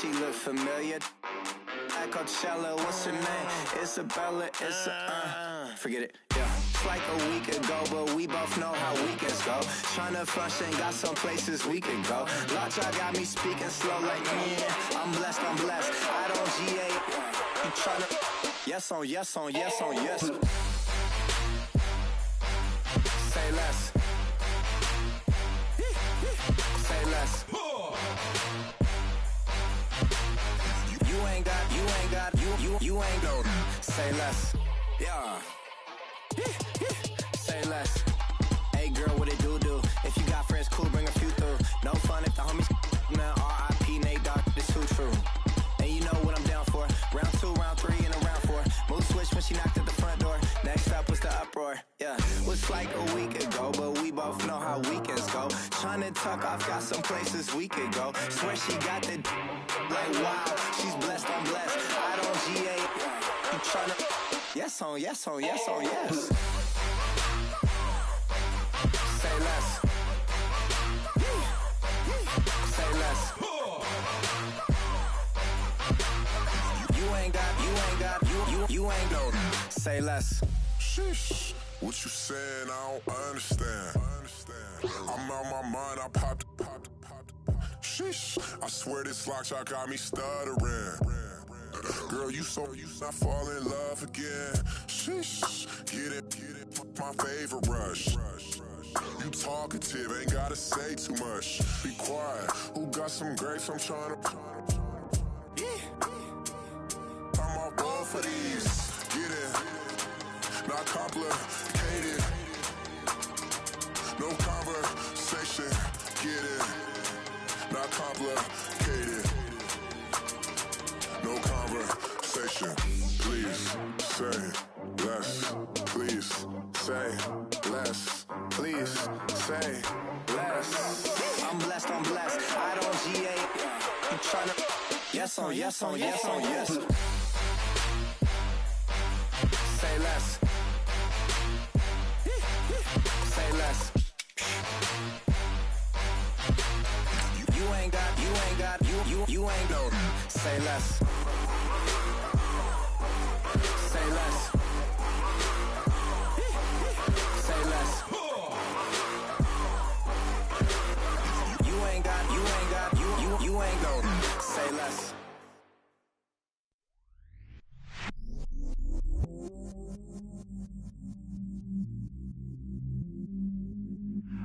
she look familiar. At Coachella, what's her name? Isabella, forget it, yeah. It's like a week ago, but we both know how weekends go. Tryna function, got some places we could go. Lot y'all got me speaking slow like, yeah, I'm blessed. I don't GA, you tryna, yes on yes on yes on yes. Say less. Say less. You ain't no. Say less. Yeah. Say less. Hey girl, what it do? If you got friends, cool, bring a few through. No fun if the homies, man. R.I.P. Nate Dogg, this too true. And you know what I'm down for. Round 2, round 3, and a round 4. Mood switch when she knocked at the front door. Next up was the uproar. Yeah, was like a week ago, but we both know how weekends go. Tryna tuck off, got some places we could go. Swear she got the like wow, she's blessed, I'm blessed. I don't GA, you tryna yes on yes on yes on yes. Say less. Say less. You ain't no. Say less. Sheesh, what you saying? I don't understand. I'm out my mind. I popped. Sheesh, I swear this lock y'all got me stuttering. Girl, you not fall in love again. Sheesh, get it, my favorite rush. You talkative, ain't gotta say too much. Be quiet, who got some grapes? I'm tryna. I'm all ball for these. Get it, not complicated. No conversation, get it. Not complicated. No conversation. Please say less. Please say less. Please say less. I'm blessed. I don't GA. You tryna yes on yes on yes on yes. Say less. Say less. You ain't no. Say less. Say less. Say less. You ain't no. Say less.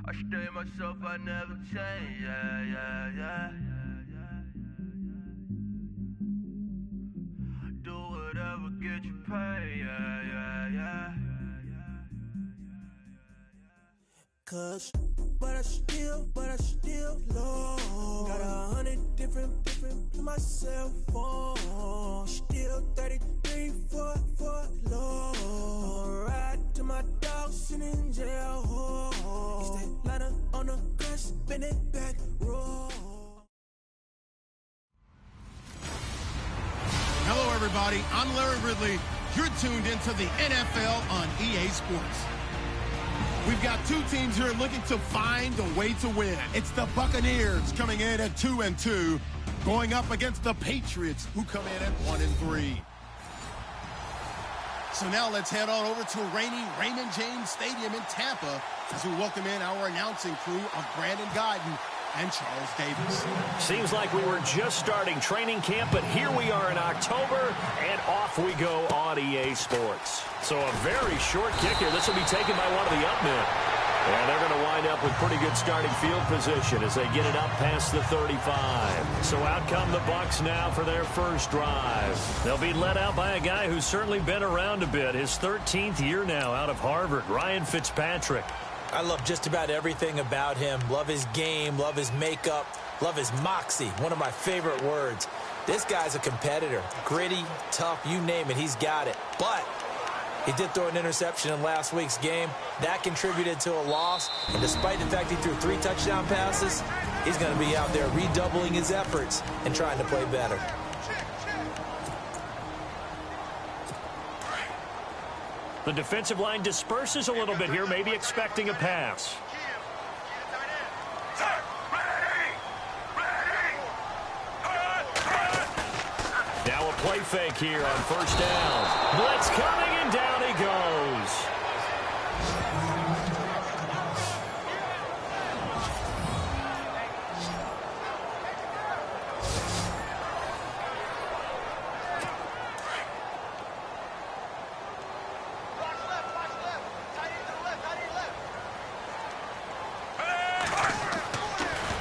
I stay myself, I never change, yeah. Do whatever, get you paid, yeah. Cause, but I still low. Got 100 different in my cell phone. Still 33 for low. I'ma ride to my dog sitting in jail. It's that ladder on the grass, spin it back, roll. Hello, everybody. I'm Larry Ridley. You're tuned into the NFL on EA Sports. We've got two teams here looking to find a way to win. It's the Buccaneers coming in at 2-2, going up against the Patriots, who come in at 1-3. So now let's head on over to reigning Raymond James Stadium in Tampa as we welcome in our announcing crew of Brandon Guyton and Charles Davis. Seems like we were just starting training camp, but here we are in October, and off we go on EA Sports. So a very short kick here. This will be taken by one of the up men. And they're going to wind up with pretty good starting field position as they get it up past the 35. So out come the Bucs now for their first drive. They'll be led out by a guy who's certainly been around a bit. His 13th year now out of Harvard, Ryan Fitzpatrick. I love just about everything about him. Love his game, love his makeup, love his moxie, one of my favorite words. This guy's a competitor. Gritty, tough, you name it, he's got it. But he did throw an interception in last week's game. That contributed to a loss. And despite the fact he threw 3 touchdown passes, he's going to be out there redoubling his efforts and trying to play better. The defensive line disperses a little bit here, maybe expecting a pass. Now a play fake here on first down. Blitz coming, and down he goes.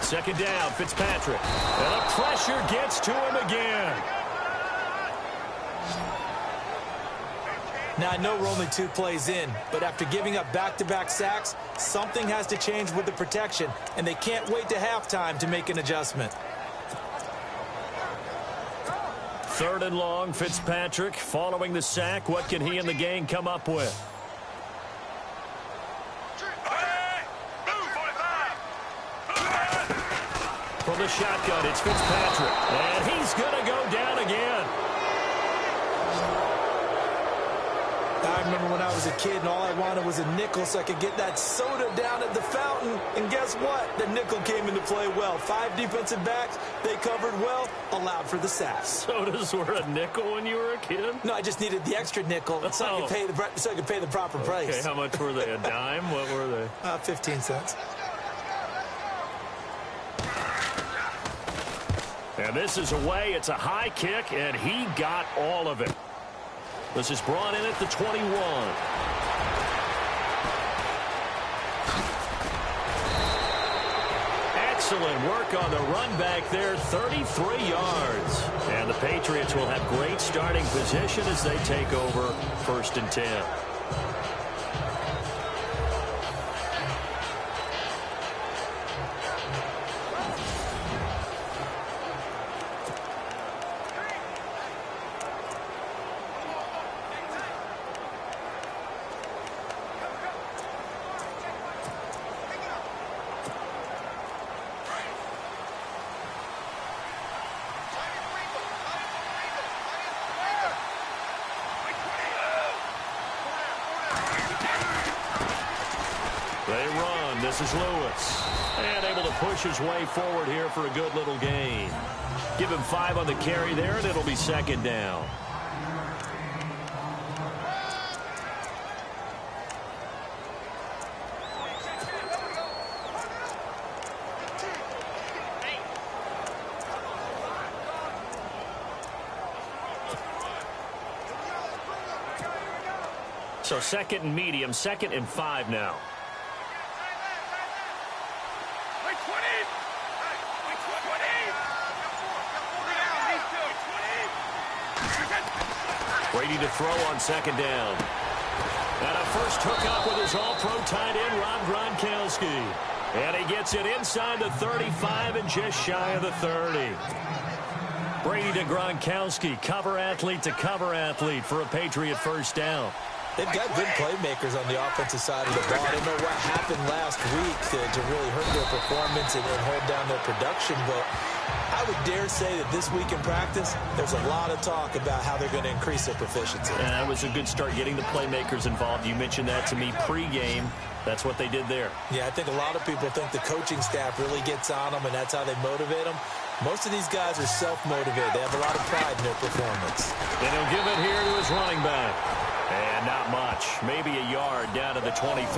Second down, Fitzpatrick. And the pressure gets to him again. Now, I know we're only 2 plays in, but after giving up back-to-back sacks, something has to change with the protection, and they can't wait to halftime to make an adjustment. Third and long, Fitzpatrick following the sack. What can he and the gang come up with? From the shotgun, it's Fitzpatrick. And he's going to go down again. I remember when I was a kid and all I wanted was a nickel so I could get that soda down at the fountain. And guess what? The nickel came into play well. 5 defensive backs, they covered well, allowed for the sack. Sodas were a nickel when you were a kid? No, I just needed the extra nickel so I could pay the proper price. Okay, how much were they? A dime? What were they? 15 cents. And this is away. It's a high kick, and he got all of it. This is brought in at the 21. Excellent work on the run back there, 33 yards. And the Patriots will have great starting position as they take over 1st and 10. This is Lewis. And able to push his way forward here for a good little gain. Give him 5 on the carry there, and it'll be 2nd down. So 2nd and medium, 2nd and 5 now. Brady to throw on 2nd down. And a first hookup with his all-pro tight end, Rob Gronkowski. And he gets it inside the 35 and just shy of the 30. Brady to Gronkowski, cover athlete to cover athlete for a Patriot first down. They've got good playmakers on the offensive side of the ball. I don't know what happened last week to really hurt their performance and hold down their production, but I would dare say that this week in practice, there's a lot of talk about how they're going to increase their proficiency. And that was a good start getting the playmakers involved. You mentioned that to me pregame. That's what they did there. Yeah, I think a lot of people think the coaching staff really gets on them, and that's how they motivate them. Most of these guys are self-motivated. They have a lot of pride in their performance. And he'll give it here to his running back. And not much. Maybe a yard down to the 23.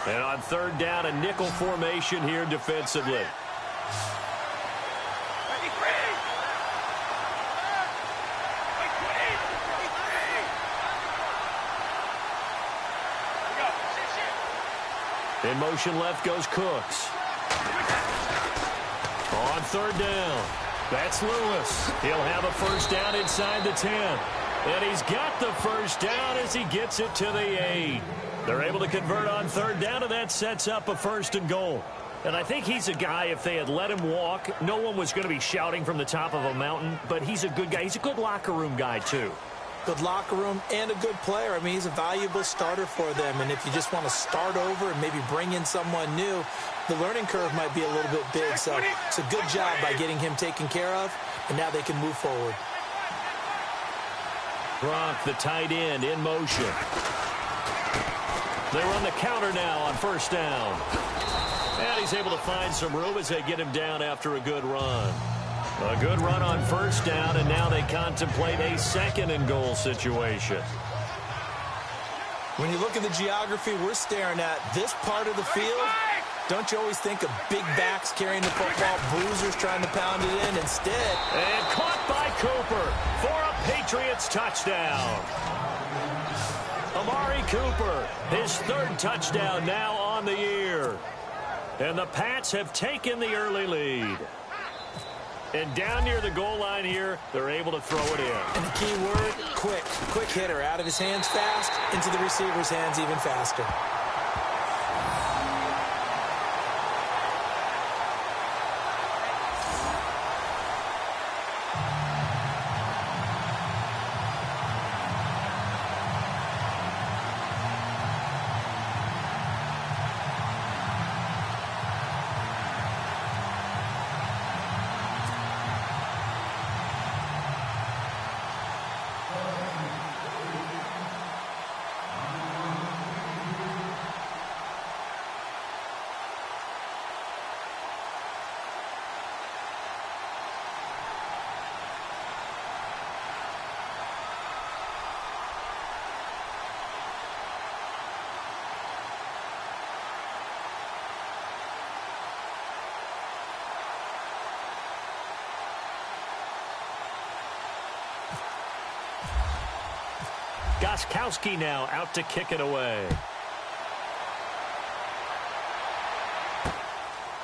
And on 3rd down, a nickel formation here defensively. In motion left goes Cooks. On 3rd down, that's Lewis. He'll have a first down inside the 10. And he's got the first down as he gets it to the 8. They're able to convert on 3rd down, and that sets up a 1st and goal. And I think he's a guy, if they had let him walk, no one was going to be shouting from the top of a mountain, but he's a good guy. He's a good locker room guy, too. Good locker room and a good player. I mean, he's a valuable starter for them, and if you just want to start over and maybe bring in someone new, the learning curve might be a little bit big. So it's a good job by getting him taken care of, and now they can move forward. Gronk, the tight end, in motion. They run the counter now on 1st down. And he's able to find some room as they get him down after a good run. A good run on first down, and now they contemplate a second and goal situation. When you look at the geography we're staring at, this part of the field, don't you always think of big backs carrying the football, bruisers trying to pound it in? Instead. And caught by Cooper for a Patriots touchdown. Amari Cooper, his third touchdown now on the year. And the Pats have taken the early lead. And down near the goal line here, they're able to throw it in. And the key word, quick. Quick hitter. Out of his hands fast, into the receiver's hands even faster. Gostkowski now out to kick it away.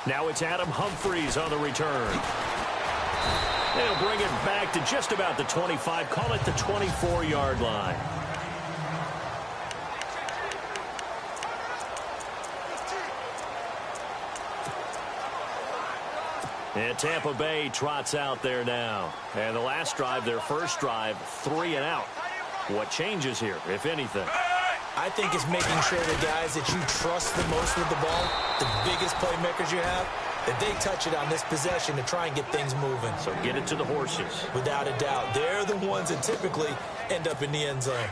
Now it's Adam Humphries on the return. They'll bring it back to just about the 25, call it the 24-yard line. And Tampa Bay trots out there now. And the last drive, their first drive, 3 and out. What changes here, if anything? I think it's making sure the guys that you trust the most with the ball, the biggest playmakers you have, that they touch it on this possession to try and get things moving. So get it to the horses. Without a doubt. They're the ones that typically end up in the end zone.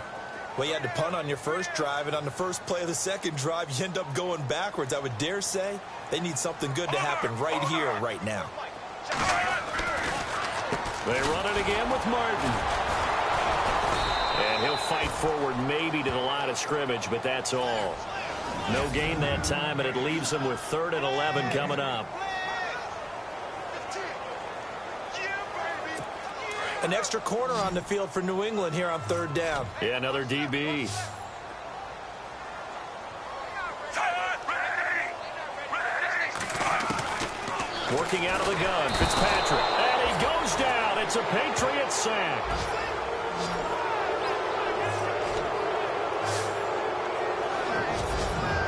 Well, you had to punt on your first drive, and on the first play of the second drive, you end up going backwards. I would dare say they need something good to happen right here, right now. They run it again with Martin. And he'll fight forward maybe to the line of scrimmage, but that's all. No gain that time, and it leaves them with 3rd and 11 coming up. An extra corner on the field for New England here on 3rd down. Yeah, another DB. Working out of the gun, Fitzpatrick. And he goes down. It's a Patriots sack.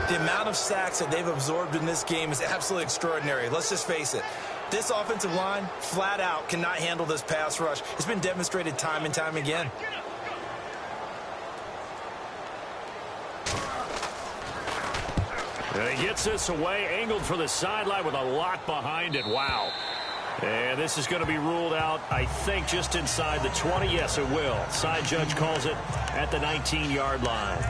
The amount of sacks that they've absorbed in this game is absolutely extraordinary. Let's just face it. This offensive line, flat out, cannot handle this pass rush. It's been demonstrated time and time again. And he gets this away, angled for the sideline with a lot behind it. Wow. And this is going to be ruled out, I think, just inside the 20. Yes, it will. Side judge calls it at the 19-yard line.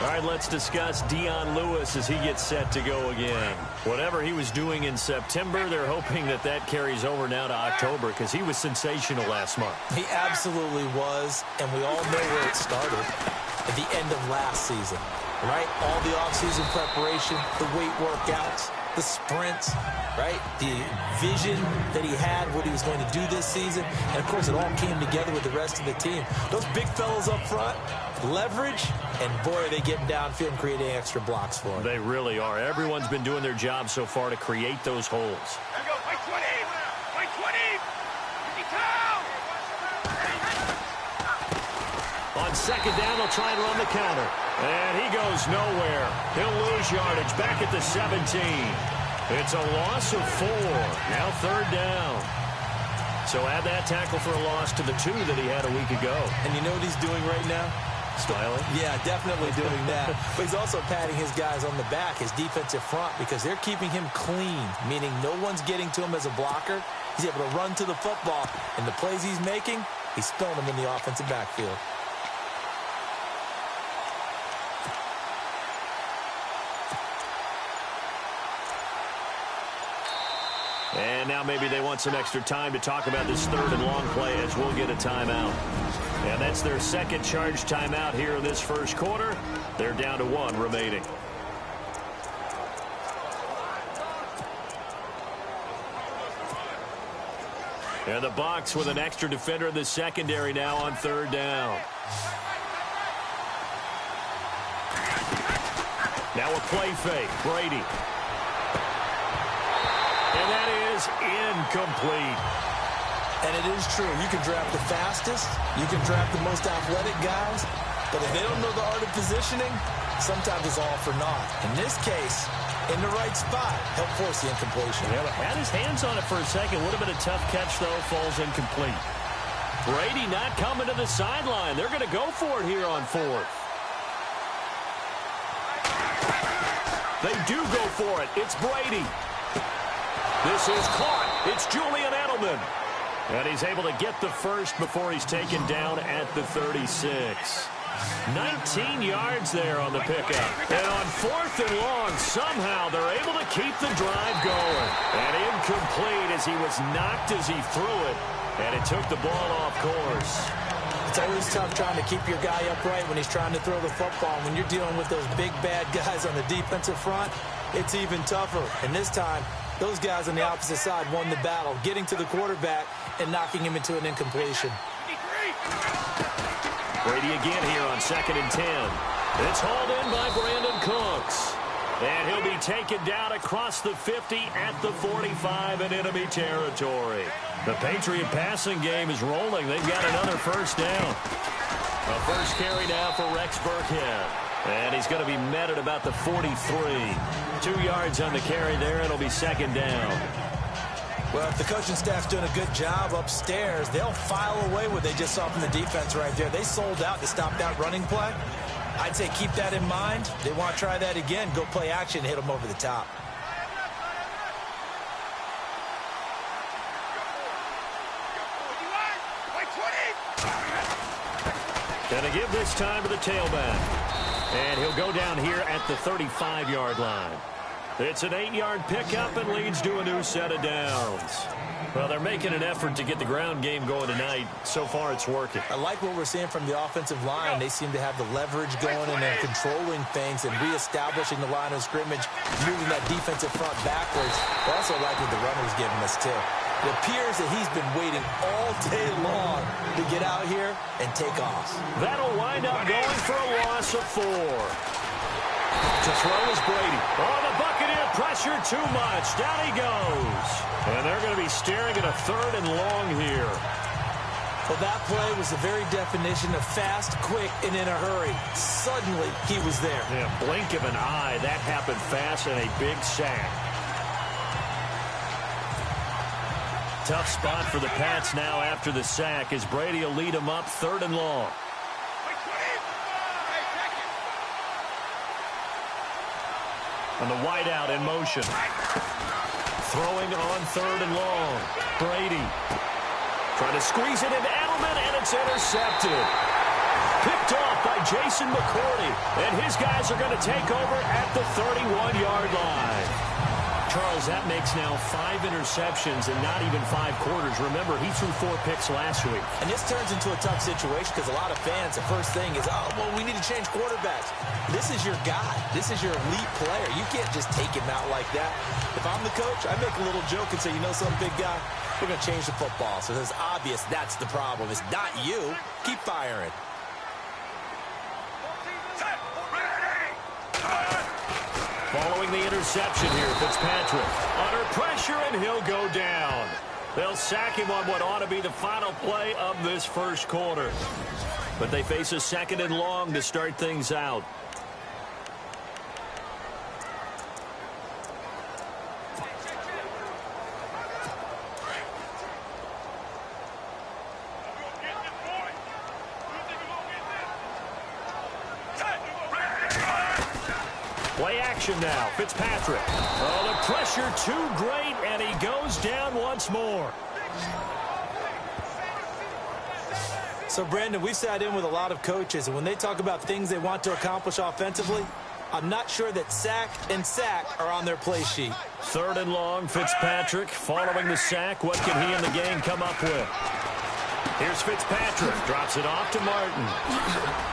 All right, let's discuss Dion Lewis as he gets set to go again. Whatever he was doing in September, they're hoping that that carries over now to October because he was sensational last month. He absolutely was, and we all know where it started at the end of last season, right? All the offseason preparation, the weight workouts, the sprints, right? The vision that he had, what he was going to do this season, and, of course, it all came together with the rest of the team. Those big fellas up front, leverage, and boy, are they getting downfield and creating extra blocks for him. They really are. Everyone's been doing their job so far to create those holes. There you go. White 20. White 20. On second down, they'll try and run the counter. And he goes nowhere. He'll lose yardage back at the 17. It's a loss of 4. Now 3rd down. So add that tackle for a loss to the 2 that he had a week ago. And you know what he's doing right now? Smiling? Yeah, definitely doing that. But he's also patting his guys on the back, his defensive front, because they're keeping him clean, meaning no one's getting to him as a blocker. He's able to run to the football, and the plays he's making, he's spilling them in the offensive backfield. And now maybe they want some extra time to talk about this third and long play as we'll get a timeout. And that's their second charge timeout here in this first quarter. They're down to 1 remaining. And the Bucs with an extra defender in the secondary now on third down. Now a play fake. Brady. And that is incomplete. And it is true. You can draft the fastest. You can draft the most athletic guys. But if they don't know the art of positioning, sometimes it's all for naught. In this case, in the right spot, help force the incompletion. Yeah, had his hands on it for a second. Would have been a tough catch, though. Falls incomplete. Brady not coming to the sideline. They're going to go for it here on 4th. They do go for it. It's Brady. This is caught. It's Julian Edelman. And he's able to get the first before he's taken down at the 36. 19 yards there on the pickup. And on 4th and long, somehow they're able to keep the drive going. And incomplete as he was knocked as he threw it. And it took the ball off course. It's always tough trying to keep your guy upright when he's trying to throw the football. When you're dealing with those big, bad guys on the defensive front, it's even tougher. And this time, those guys on the opposite side won the battle, getting to the quarterback and knocking him into an incompletion. Brady again here on 2nd and 10. It's hauled in by Brandon Cooks. And he'll be taken down across the 50 at the 45 in enemy territory. The Patriot passing game is rolling. They've got another first down. A first carry now for Rex Burkhead. And he's going to be met at about the 43. 2 yards on the carry there. It'll be 2nd down. Well, if the coaching staff's doing a good job upstairs, they'll file away what they just saw from the defense right there. They sold out to stop that running play. I'd say keep that in mind. They want to try that again. Go play action, hit them over the top. Gonna give this time to the tailback. And he'll go down here at the 35-yard line. It's an 8-yard pickup and leads to a new set of downs. Well, they're making an effort to get the ground game going tonight. So far, it's working. I like what we're seeing from the offensive line. They seem to have the leverage going, and they're controlling things and reestablishing the line of scrimmage, moving that defensive front backwards. I also like what the runner's giving us, too. It appears that he's been waiting all day long to get out here and take off. That'll wind up going for a loss of 4. To throw is Brady. Oh, the Buccaneer pressure too much. Down he goes. And they're going to be staring at a 3rd and long here. Well, that play was the very definition of fast, quick, and in a hurry. Suddenly, he was there. Yeah, blink of an eye. That happened fast and a big sack. Tough spot for the Pats now after the sack as Brady will lead them up 3rd and long. And the wideout in motion. Throwing on 3rd and long. Brady trying to squeeze it into Edelman, and it's intercepted. Picked off by Jason McCourty, and his guys are going to take over at the 31-yard line. Charles, that makes now 5 interceptions in not even 5 quarters. Remember, he threw 4 picks last week. And this turns into a tough situation because a lot of fans, the first thing is, oh, well, we need to change quarterbacks. This is your guy. This is your elite player. You can't just take him out like that. If I'm the coach, I make a little joke and say, you know some big guy? We're going to change the football. So it's obvious that's the problem. It's not you. Keep firing. Following the interception here, Fitzpatrick under pressure, and he'll go down. They'll sack him on what ought to be the final play of this first quarter. But they face a 2nd and long to start things out. Play action now. Fitzpatrick. Oh, the pressure too great, and he goes down once more. So, Brandon, we've sat in with a lot of coaches, and when they talk about things they want to accomplish offensively, I'm not sure that sack and sack are on their play sheet. 3rd and long, Fitzpatrick following the sack. What can he and the gang come up with? Here's Fitzpatrick. Drops it off to Martin.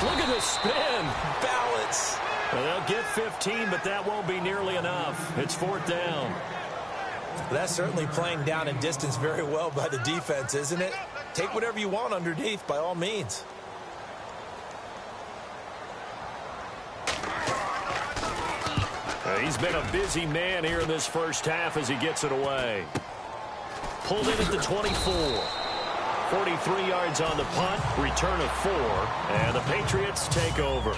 Look at the spin. Balance. Well, they'll get 15, but that won't be nearly enough. It's 4th down. That's certainly playing down and distance very well by the defense, isn't it? Take whatever you want underneath, by all means. He's been a busy man here in this first half as he gets it away. Pulled in at the 24. 43 yards on the punt, return of 4, and the Patriots take over.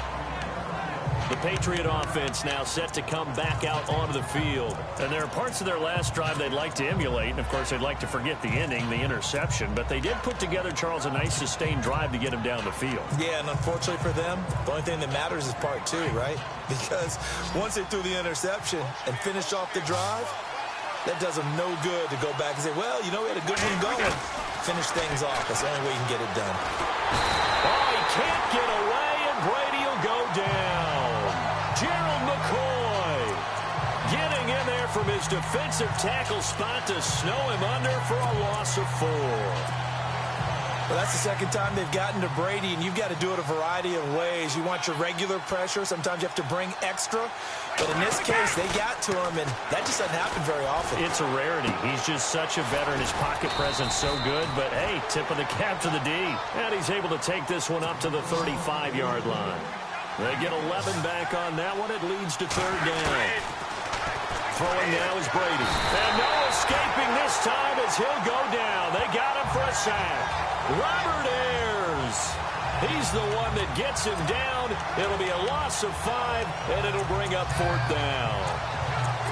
The Patriot offense now set to come back out onto the field. And there are parts of their last drive they'd like to emulate. And, of course, they'd like to forget the ending, the interception. But they did put together, Charles, a nice sustained drive to get him down the field. Yeah, and unfortunately for them, the only thing that matters is part 2, right? Because once they threw the interception and finished off the drive, that does them no good to go back and say, well, you know, we had a good one going. Finish things off. That's the only way you can get it done. Oh, he can't get away, and Brady will go down. Gerald McCoy getting in there from his defensive tackle spot to snow him under for a loss of 4. Well, that's the second time they've gotten to Brady, and you've got to do it a variety of ways. You want your regular pressure. Sometimes you have to bring extra. But in this case, they got to him, and that just doesn't happen very often. It's a rarity. He's just such a veteran. His pocket presence so good. But, hey, tip of the cap to the D. And he's able to take this one up to the 35-yard line. They get 11 back on that one. It leads to 3rd down. Throwing now is Brady. And no escaping this time as he'll go down. They got him for a sack. Robert Ayers. He's the one that gets him down. It'll be a loss of 5, and it'll bring up 4th down.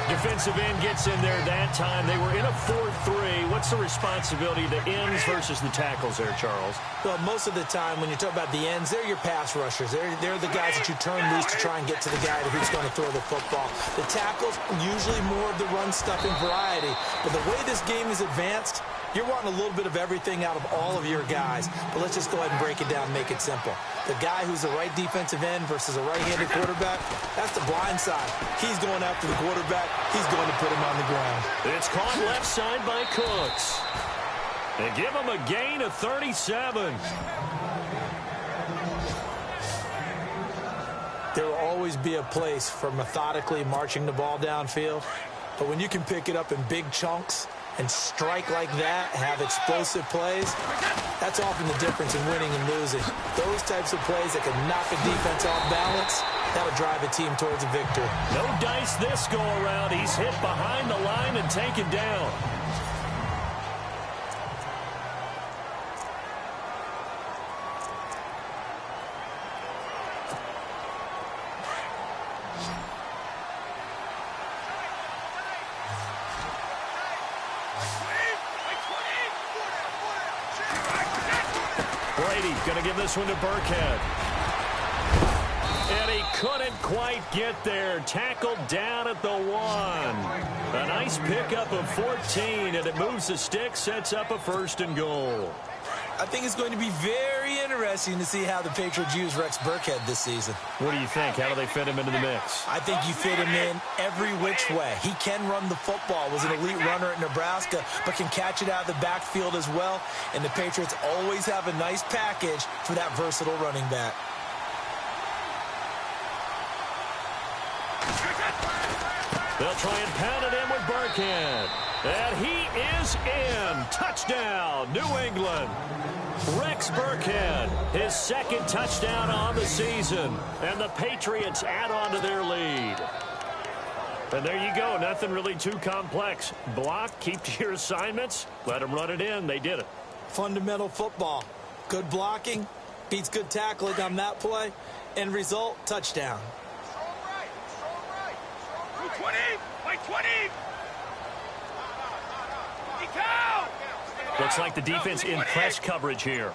Defensive end gets in there that time. They were in a 4-3. What's the responsibility of the ends versus the tackles there, Charles? Well, most of the time when you talk about the ends, they're your pass rushers. They're the guys that you turn loose to try and get to the guy who's going to throw the football. The tackles, usually more of the run-stuffing variety. But the way this game is advanced, you're wanting a little bit of everything out of all of your guys. But let's just go ahead and break it down and make it simple. The guy who's the right defensive end versus a right-handed quarterback, that's the blind side. He's going after the quarterback. He's going to put him on the ground. It's caught left side by Cooks. They give him a gain of 37. There will always be a place for methodically marching the ball downfield. But when you can pick it up in big chunks and strike like that, have explosive plays, that's often the difference in winning and losing. Those types of plays that can knock a defense off balance, that'll drive a team towards a victory. No dice this go around. He's hit behind the line and taken down. Brady going to give this one to Burkhead. And he couldn't quite get there. Tackled down at the 1. A nice pickup of 14, and it moves the stick, sets up a 1st and goal. I think it's going to be very interesting to see how the Patriots use Rex Burkhead this season. What do you think? How do they fit him into the mix? I think you fit him in every which way. He can run the football, was an elite runner at Nebraska, but can catch it out of the backfield as well. And the Patriots always have a nice package for that versatile running back. They'll try and pound it in with Burkhead. And he is in. Touchdown, New England. Rex Burkhead, his 2nd touchdown on the season. And the Patriots add on to their lead. And there you go. Nothing really too complex. Block, keep to your assignments, let them run it in. They did it. Fundamental football. Good blocking beats good tackling on that play. End result, touchdown. Looks like the defense in press coverage here.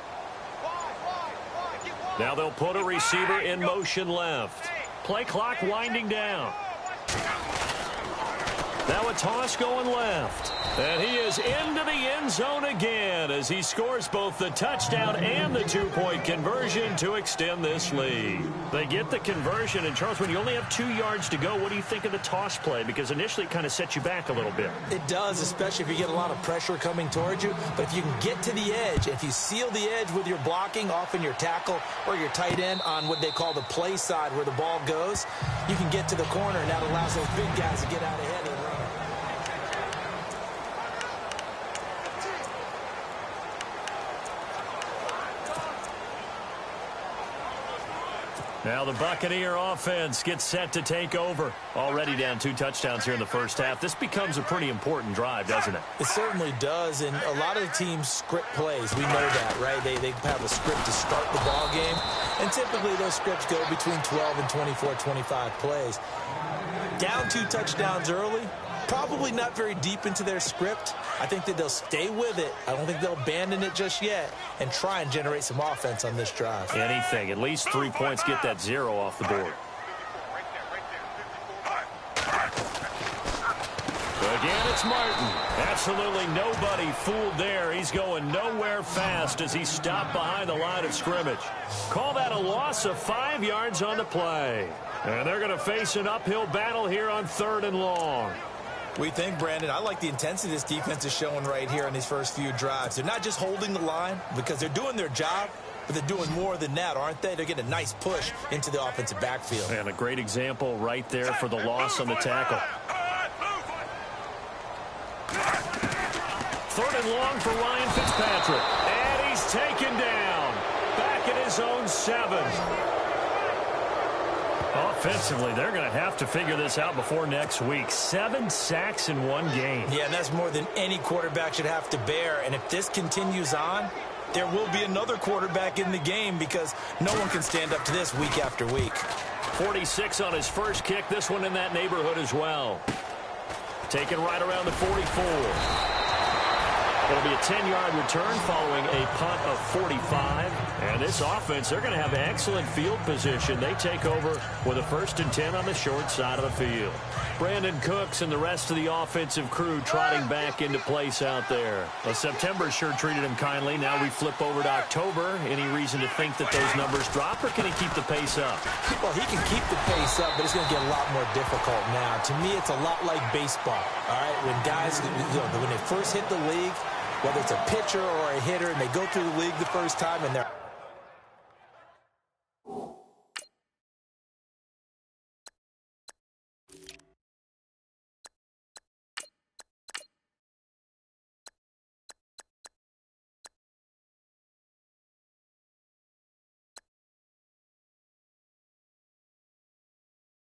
Now they'll put a receiver in motion left. Play clock winding down. Now a toss going left. And he is into the end zone again as he scores both the touchdown and the two-point conversion to extend this lead. They get the conversion, and Charles, when you only have 2 yards to go, what do you think of the toss play? Because initially it kind of sets you back a little bit. It does, especially if you get a lot of pressure coming towards you. But if you can get to the edge, if you seal the edge with your blocking, often your tackle or your tight end on what they call the play side where the ball goes, you can get to the corner, and that allows those big guys to get out ahead of the run. Now the Buccaneer offense gets set to take over. Already down 2 touchdowns here in the first half. This becomes a pretty important drive, doesn't it? It certainly does, and a lot of the teams script plays. We know that, right? They have a script to start the ball game, and typically those scripts go between 12 and 24, 25 plays. Down 2 touchdowns early, probably not very deep into their script. I think that they'll stay with it. I don't think they'll abandon it just yet and try and generate some offense on this drive. Anything. At least 3 points, get that 0 off the board. Again, it's Martin. Absolutely nobody fooled there. He's going nowhere fast as he's stopped behind the line of scrimmage. Call that a loss of 5 yards on the play. And they're going to face an uphill battle here on 3rd and long. We think, Brandon, I like the intensity this defense is showing right here in these first few drives. They're not just holding the line because they're doing their job, but they're doing more than that, aren't they? They're getting a nice push into the offensive backfield. And a great example right there for the loss on the tackle. 3rd and long for Ryan Fitzpatrick. And he's taken down. Back at his own 7. Offensively, they're going to have to figure this out before next week. 7 sacks in 1 game. Yeah, and that's more than any quarterback should have to bear. And if this continues on, there will be another quarterback in the game because no one can stand up to this week after week. 46 on his first kick. This one in that neighborhood as well. Taken right around the 44. It'll be a 10-yard return following a punt of 45. And this offense, they're going to have excellent field position. They take over with a 1st and 10 on the short side of the field. Brandon Cooks and the rest of the offensive crew trotting back into place out there. Well, September sure treated him kindly. Now we flip over to October. Any reason to think that those numbers drop, or can he keep the pace up? Well, he can keep the pace up, but it's going to get a lot more difficult now. To me, it's a lot like baseball, all right? When guys, when they first hit the league, whether it's a pitcher or a hitter, and they go through the league the first time, and they're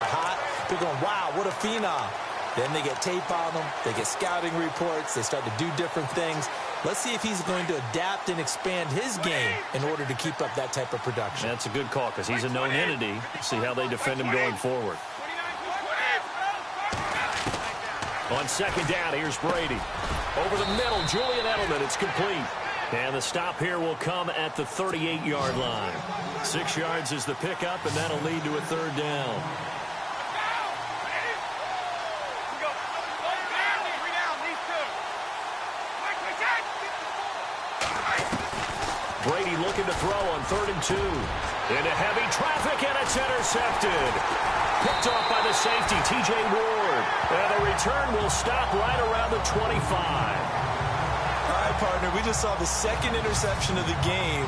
hot, they're going, wow, what a phenom. Then they get tape on them, they get scouting reports, they start to do different things. Let's see if he's going to adapt and expand his game in order to keep up that type of production. That's a good call because he's a known entity. See how they defend him going forward. On 2nd down, here's Brady. Over the middle, Julian Edelman, it's complete. And the stop here will come at the 38-yard line. 6 yards is the pickup, and that'll lead to a 3rd down. Brady looking to throw on 3rd and 2. Into heavy traffic, and it's intercepted. Picked off by the safety, T.J. Ward. And the return will stop right around the 25. All right, partner, we just saw the 2nd interception of the game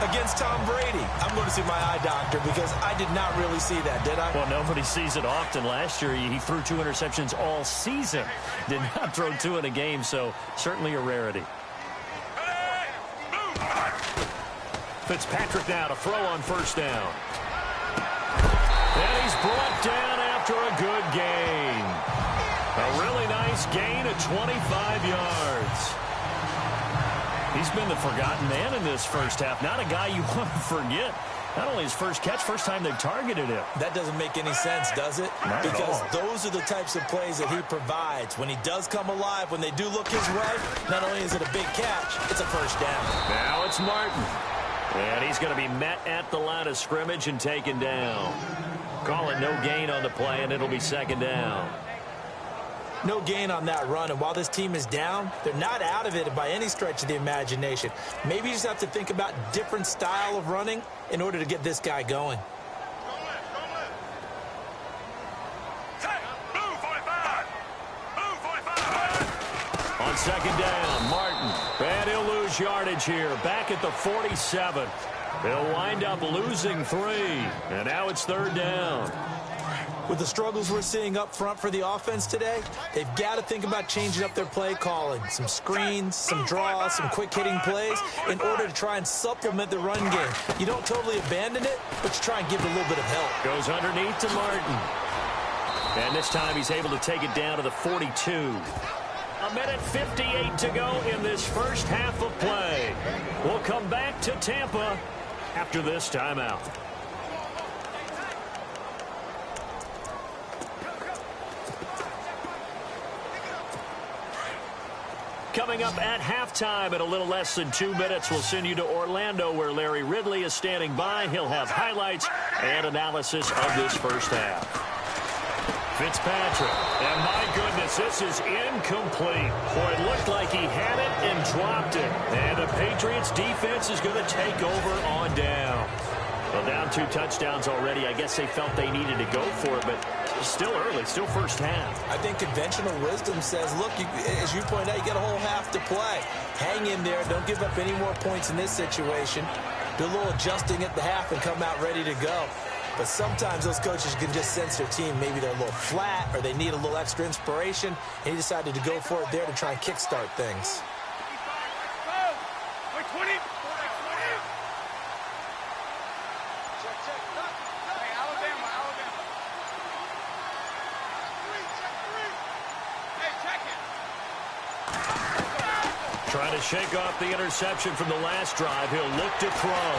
against Tom Brady. I'm going to see my eye doctor because I did not really see that, did I? Well, nobody sees it often. Last year, he threw 2 interceptions all season. Did not throw 2 in a game, so certainly a rarity. Fitzpatrick now to throw on 1st down. And he's brought down after a good gain. A really nice gain of 25 yards. He's been the forgotten man in this first half. Not a guy you want to forget. Not only his first catch, first time they've targeted him. That doesn't make any sense, does it? Not because at all. Those are the types of plays that he provides. When he does come alive, when they do look his way, not only is it a big catch, it's a 1st down. Now it's Martin. And he's going to be met at the line of scrimmage and taken down. Call it no gain on the play, and it'll be 2nd down. No gain on that run, and while this team is down, they're not out of it by any stretch of the imagination. Maybe you just have to think about different style of running in order to get this guy going. On second down, Martin. And he'll lose yardage here. Back at the 47. They'll wind up losing 3. And now it's third down. With the struggles we're seeing up front for the offense today, they've got to think about changing up their play calling. Some screens, some draws, some quick-hitting plays in order to try and supplement the run game. You don't totally abandon it, but you try and give it a little bit of help. Goes underneath to Martin. And this time he's able to take it down to the 42. A minute 58 to go in this first half of play. We'll come back to Tampa after this timeout. Coming up at halftime in a little less than 2 minutes, we'll send you to Orlando where Larry Ridley is standing by. He'll have highlights and analysis of this first half. Fitzpatrick, and my goodness, this is incomplete. Boy, it looked like he had it and dropped it. And the Patriots defense is going to take over on down. Well, down 2 touchdowns already. I guess they felt they needed to go for it, but still early, still first half. I think conventional wisdom says, look, as you point out, you got a whole half to play. Hang in there. Don't give up any more points in this situation. Do a little adjusting at the half and come out ready to go. But sometimes those coaches can just sense their team. Maybe they're a little flat or they need a little extra inspiration. And he decided to go for it there to try and kickstart things. Trying to shake off the interception from the last drive. He'll look to throw.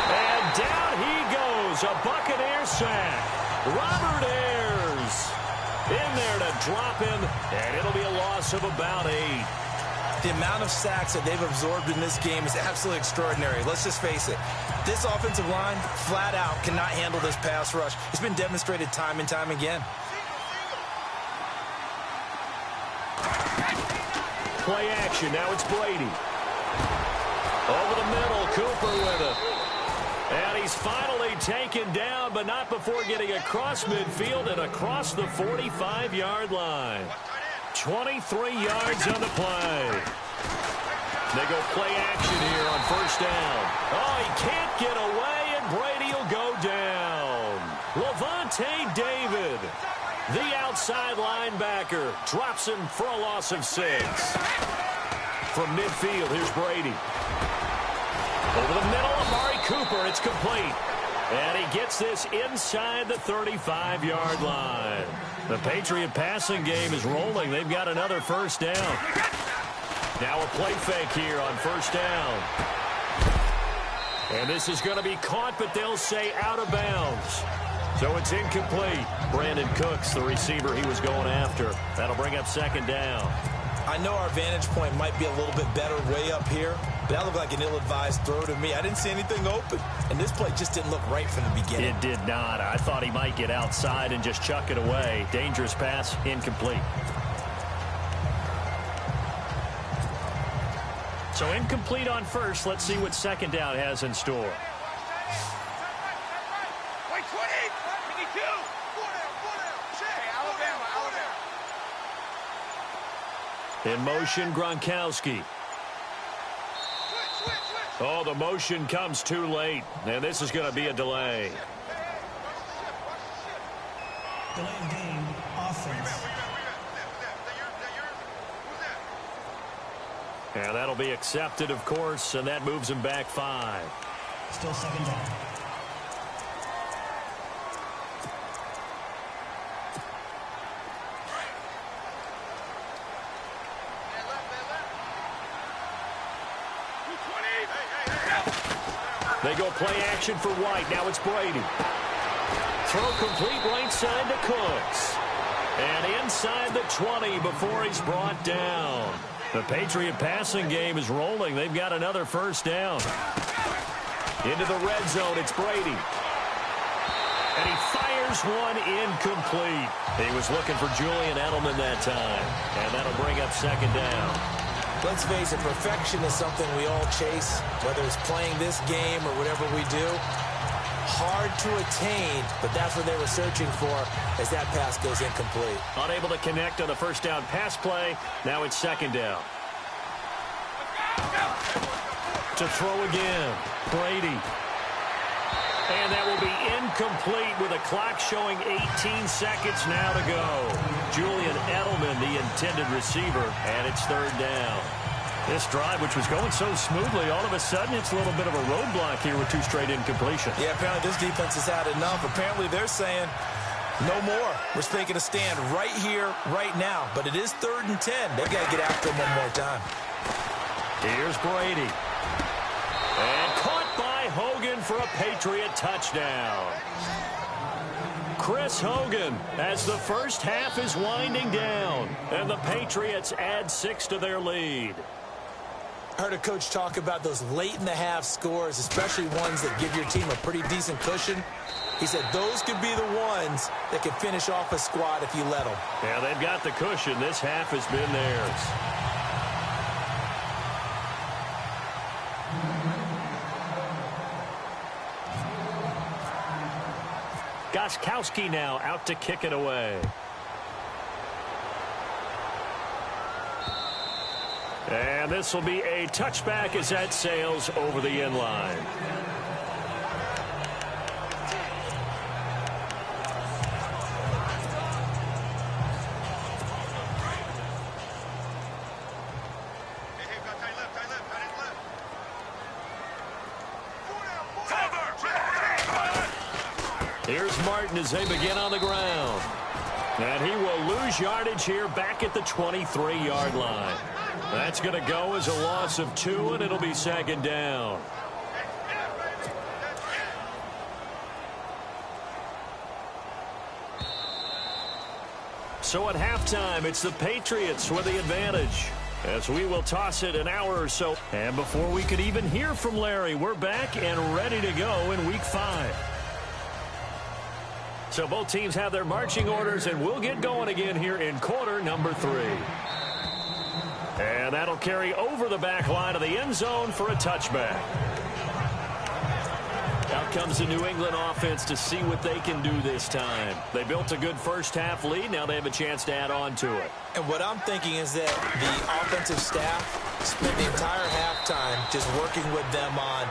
And down he goes. A Buccaneer sack. Robert Ayers in there to drop him. And it'll be a loss of about 8. The amount of sacks that they've absorbed in this game is absolutely extraordinary. Let's just face it. This offensive line, flat out, cannot handle this pass rush. It's been demonstrated time and time again. Play action. Now it's Brady. Over the middle. Cooper with it. And he's finally taken down, but not before getting across midfield and across the 45-yard line. 23 yards on the play. They go play action here on first down. Oh, he can't get away, and Brady will go down. Levante David, the outside linebacker, drops him for a loss of 6. From midfield, here's Brady. Over the middle, Amari Cooper, it's complete. And he gets this inside the 35-yard line. The Patriot passing game is rolling. They've got another first down. Now a play fake here on first down. And this is going to be caught, but they'll say out of bounds. So it's incomplete. Brandon Cooks, the receiver he was going after. That'll bring up second down. I know our vantage point might be a little bit better way up here, but that looked like an ill-advised throw to me. I didn't see anything open, and this play just didn't look right from the beginning. It did not. I thought he might get outside and just chuck it away. Dangerous pass, incomplete. So incomplete on first. Let's see what second down has in store. In motion, Gronkowski. Oh, the motion comes too late, and this is going to be a delay. Delaying game, offense. And that'll be accepted, of course, and that moves him back 5. Still second down. They go play action for White. Now it's Brady. Throw complete right side to Cooks. And inside the 20 before he's brought down. The Patriot passing game is rolling. They've got another first down. Into the red zone, it's Brady. And he fires throws one incomplete. He was looking for Julian Edelman that time, and that'll bring up second down. Let's face it, perfection is something we all chase, whether it's playing this game or whatever we do. Hard to attain, but that's what they were searching for as that pass goes incomplete. Unable to connect on the first down pass play. Now it's second down. To throw again, Brady. And that will be incomplete with a clock showing 18 seconds now to go. Julian Edelman, the intended receiver, and it's third down. This drive, which was going so smoothly, all of a sudden it's a little bit of a roadblock here with two straight incompletions. Yeah, apparently this defense has had enough. Apparently they're saying no more. We're taking a stand right here, right now. But it is 3rd and 10. They got to get after him one more time. Here's Brady. And caught by Hogan for a Patriot touchdown. Chris Hogan as the first half is winding down. And the Patriots add 6 to their lead. I heard a coach talk about those late-in-the-half scores, especially ones that give your team a pretty decent cushion. He said those could be the ones that can finish off a squad if you let them. Yeah, they've got the cushion. This half has been theirs. Gostkowski now out to kick it away. And this will be a touchback as that sails over the end line. Here's Martin as they begin on the ground. And he will lose yardage here back at the 23-yard line. That's going to go as a loss of 2, and it'll be second down. So at halftime, it's the Patriots with the advantage, as we will toss it an hour or so. And before we could even hear from Larry, we're back and ready to go in Week 5. So both teams have their marching orders, and we'll get going again here in quarter number 3. And that'll carry over the back line of the end zone for a touchback. Out comes the New England offense to see what they can do this time. They built a good first-half lead. Now they have a chance to add on to it. And what I'm thinking is that the offensive staff spent the entire halftime just working with them on,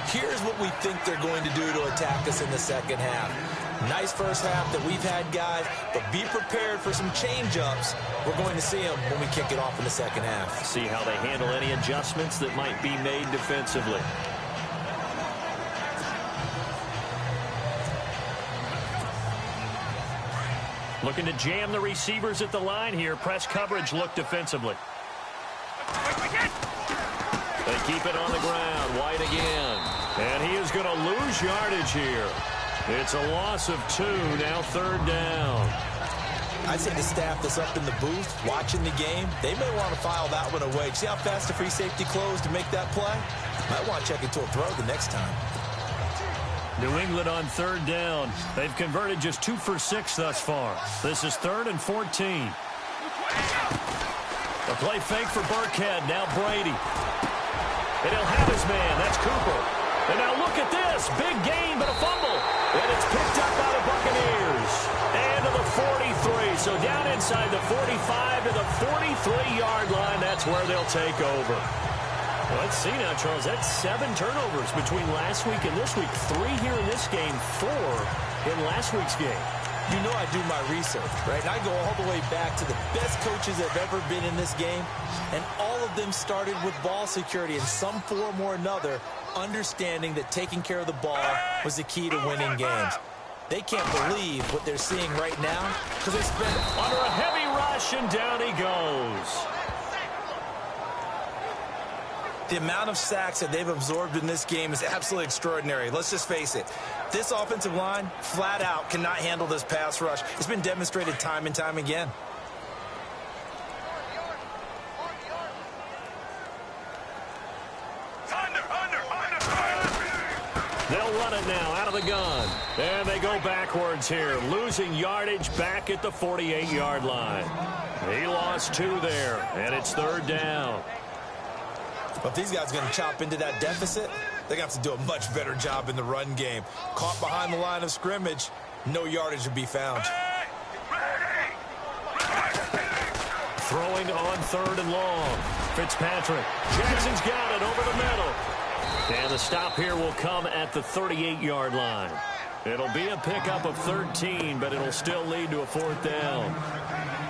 here's what we think they're going to do to attack us in the second half. Nice first half that we've had, guys, but be prepared for some change-ups. We're going to see them when we kick it off in the second half. See how they handle any adjustments that might be made defensively. Looking to jam the receivers at the line here. Press coverage look defensively. They keep it on the ground. White again. And he is going to lose yardage here. It's a loss of 2, now third down. I'd say the staff that's up in the booth watching the game, they may want to file that one away. See how fast the free safety closed to make that play? Might want to check it to a throw the next time. New England on third down. They've converted just 2 for 6 thus far. This is 3rd and 14. The play fake for Burkhead. Now Brady. And he'll have his man. That's Cooper. And now look at this. Big gain, but a fumble. And it's picked up by the Buccaneers. And to the 43. So down inside the 45 to the 43-yard line. That's where they'll take over. Well, let's see now, Charles. That's 7 turnovers between last week and this week. 3 here in this game, 4 in last week's game. You know I do my research, right? And I go all the way back to the best coaches that have ever been in this game. And all of them started with ball security in some form or another, understanding that taking care of the ball was the key to winning games. They can't believe what they're seeing right now because they spent under a heavy rush, and down he goes. The amount of sacks that they've absorbed in this game is absolutely extraordinary. Let's just face it. This offensive line, flat out, cannot handle this pass rush. It's been demonstrated time and time again. They'll run it now out of the gun. And they go backwards here, losing yardage back at the 48-yard line. He lost 2 there, and it's 3rd down. But if these guys are going to chop into that deficit, they're going to have to do a much better job in the run game. Caught behind the line of scrimmage, no yardage to be found. Throwing on 3rd and long. Fitzpatrick. Jackson's got it over the middle. And the stop here will come at the 38-yard line. It'll be a pickup of 13, but it'll still lead to a 4th down.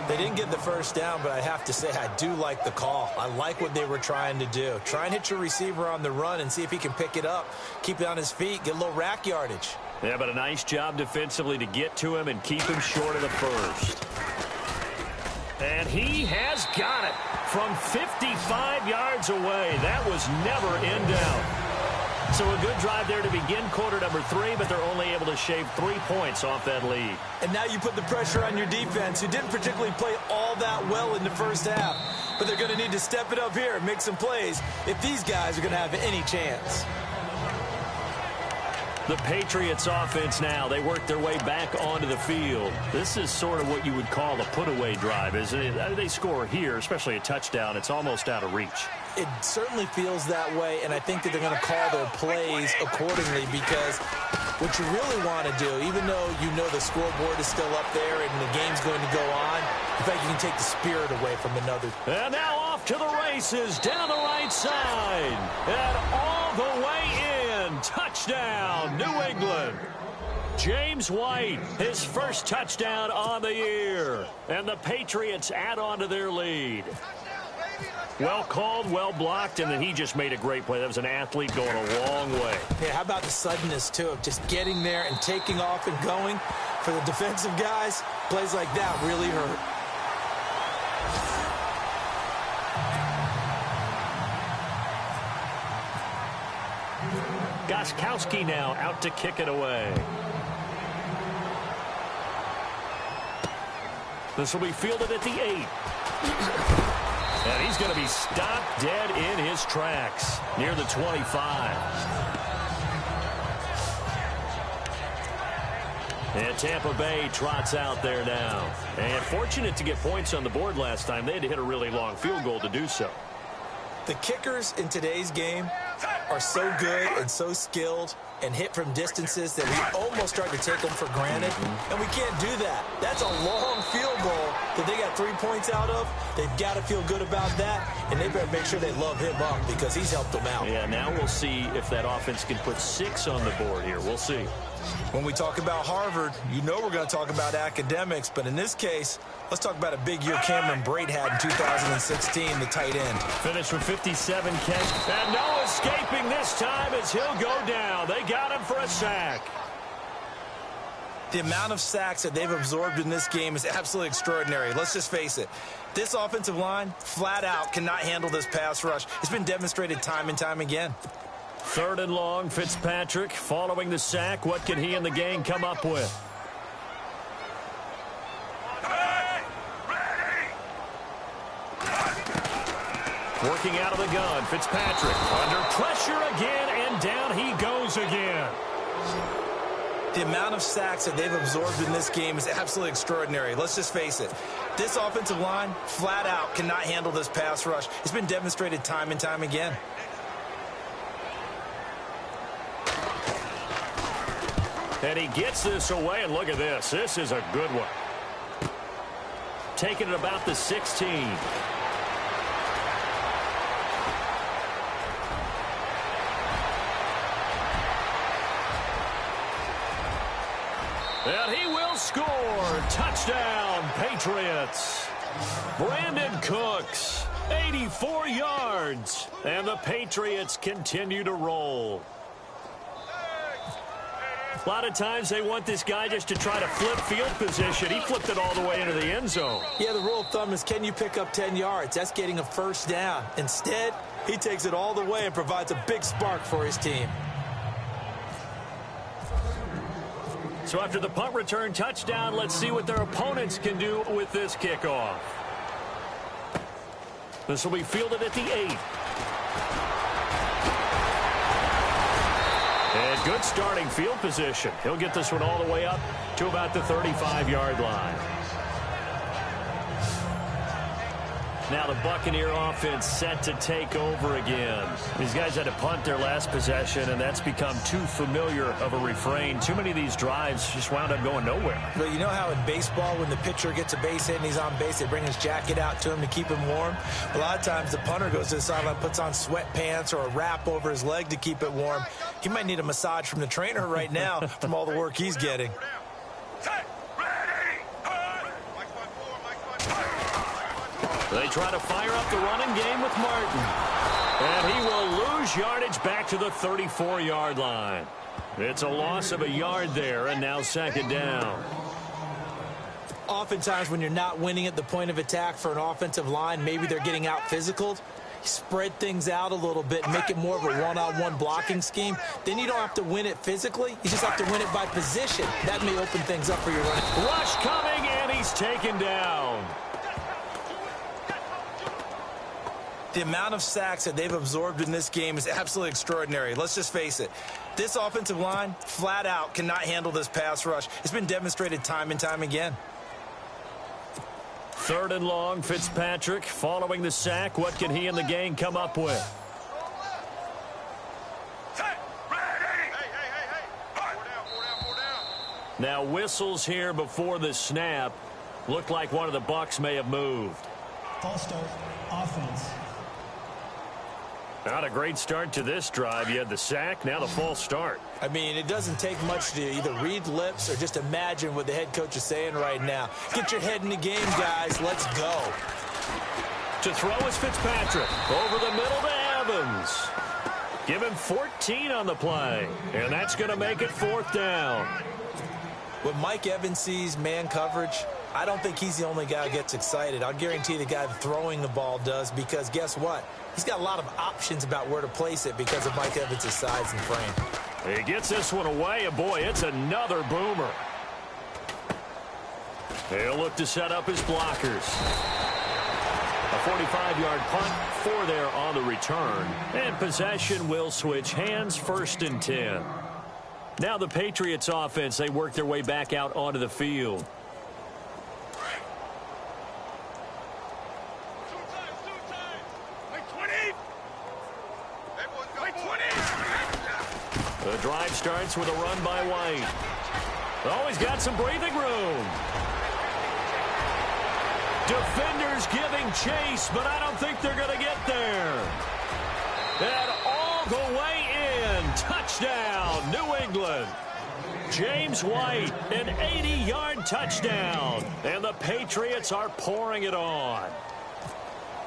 They didn't get the first down, but I have to say I do like the call. I like what they were trying to do. Try and hit your receiver on the run and see if he can pick it up. Keep it on his feet, get a little rack yardage. Yeah, but a nice job defensively to get to him and keep him short of the first. And he has got it from 55 yards away. That was never in doubt. So a good drive there to begin quarter number 3, but they're only able to shave 3 points off that lead. And now you put the pressure on your defense, who didn't particularly play all that well in the first half. But they're going to need to step it up here and make some plays if these guys are going to have any chance. The Patriots offense now, they work their way back onto the field. This is sort of what you would call a put-away drive, isn't it? They score here, especially a touchdown. It's almost out of reach. It certainly feels that way, and I think that they're going to call their plays accordingly, because what you really want to do, even though you know the scoreboard is still up there and the game's going to go on, in fact, you can take the spirit away from another. And now off to the races, down the right side, and all the way in. Touchdown, New England. James White, his first touchdown on the year. And the Patriots add on to their lead. Well called, well blocked, and then he just made a great play. That was an athlete going a long way. Yeah, how about the suddenness, too, of just getting there and taking off and going? For the defensive guys, plays like that really hurt. Gostkowski now out to kick it away. This will be fielded at the 8. And he's going to be stopped dead in his tracks near the 25. And Tampa Bay trots out there now. And fortunate to get points on the board last time. They had to hit a really long field goal to do so. The kickers in today's game are so good and so skilled and hit from distances that we almost start to take them for granted. And we can't do that. That's a long field goal that they got 3 points out of. They've got to feel good about that, and they better make sure they love him up because he's helped them out. Yeah, now we'll see if that offense can put 6 on the board here. We'll see. When we talk about Harvard, you know we're going to talk about academics, but in this case, let's talk about a big year Cameron Brate had in 2016, the tight end. Finished with 57 catches, and no escaping this time as he'll go down. They got him for a sack. The amount of sacks that they've absorbed in this game is absolutely extraordinary. Let's just face it. This offensive line, flat out, cannot handle this pass rush. It's been demonstrated time and time again. 3rd and long, Fitzpatrick following the sack. What can he and the gang come up with? Working out of the gun, Fitzpatrick under pressure again, and down he goes again. The amount of sacks that they've absorbed in this game is absolutely extraordinary. Let's just face it. This offensive line, flat out, cannot handle this pass rush. It's been demonstrated time and time again. And he gets this away, and look at this. This is a good one. Taking it about the 16. And he will score. Touchdown, Patriots. Brandon Cooks, 84 yards. And the Patriots continue to roll. A lot of times they want this guy just to try to flip field position. He flipped it all the way into the end zone. Yeah, the rule of thumb is, can you pick up 10 yards? That's getting a first down. Instead, he takes it all the way and provides a big spark for his team. So after the punt return touchdown, let's see what their opponents can do with this kickoff. This will be fielded at the 8. And Good starting field position. He'll get this one all the way up to about the 35-yard line. Now the Buccaneer offense set to take over again. These guys had to punt their last possession, and that's become too familiar of a refrain. Too many of these drives just wound up going nowhere. But you know how in baseball, when the pitcher gets a base hit and he's on base, they bring his jacket out to him to keep him warm? A lot of times the punter goes to the sideline, puts on sweatpants or a wrap over his leg to keep it warm. He might need a massage from the trainer right now from all the work he's getting. They try to fire up the running game with Martin. And he will lose yardage back to the 34-yard line. It's a loss of a yard there, and now second down. Oftentimes when you're not winning at the point of attack for an offensive line, maybe they're getting out physical. Spread things out a little bit and make it more of a one-on-one blocking scheme. Then you don't have to win it physically. You just have to win it by position. That may open things up for your running. Rush coming, and he's taken down. The amount of sacks that they've absorbed in this game is absolutely extraordinary. Let's just face it. This offensive line, flat out, cannot handle this pass rush. It's been demonstrated time and time again. Third and long, Fitzpatrick following the sack. What can he and the gang come up with? Now whistles here before the snap. Looked like one of the Bucs may have moved. False start, offense. Not a great start to this drive. You had the sack, now the false start. I mean, it doesn't take much to either read lips or just imagine what the head coach is saying right now. Get your head in the game, guys. Let's go. To throw is Fitzpatrick. Over the middle to Evans. Give him 14 on the play. And that's going to make it fourth down. When Mike Evans sees man coverage, I don't think he's the only guy who gets excited. I'll guarantee the guy throwing the ball does, because guess what? He's got a lot of options about where to place it because of Mike Evans' size and frame. He gets this one away, and boy, it's another boomer. He'll look to set up his blockers. A 45-yard punt, 4 there on the return. And possession will switch hands, 1st and 10. Now the Patriots offense, they work their way back out onto the field. The drive starts with a run by White. Oh, he's got some breathing room. Defenders giving chase, but I don't think they're going to get there. And all the way in. Touchdown, New England. James White, an 80-yard touchdown. And the Patriots are pouring it on.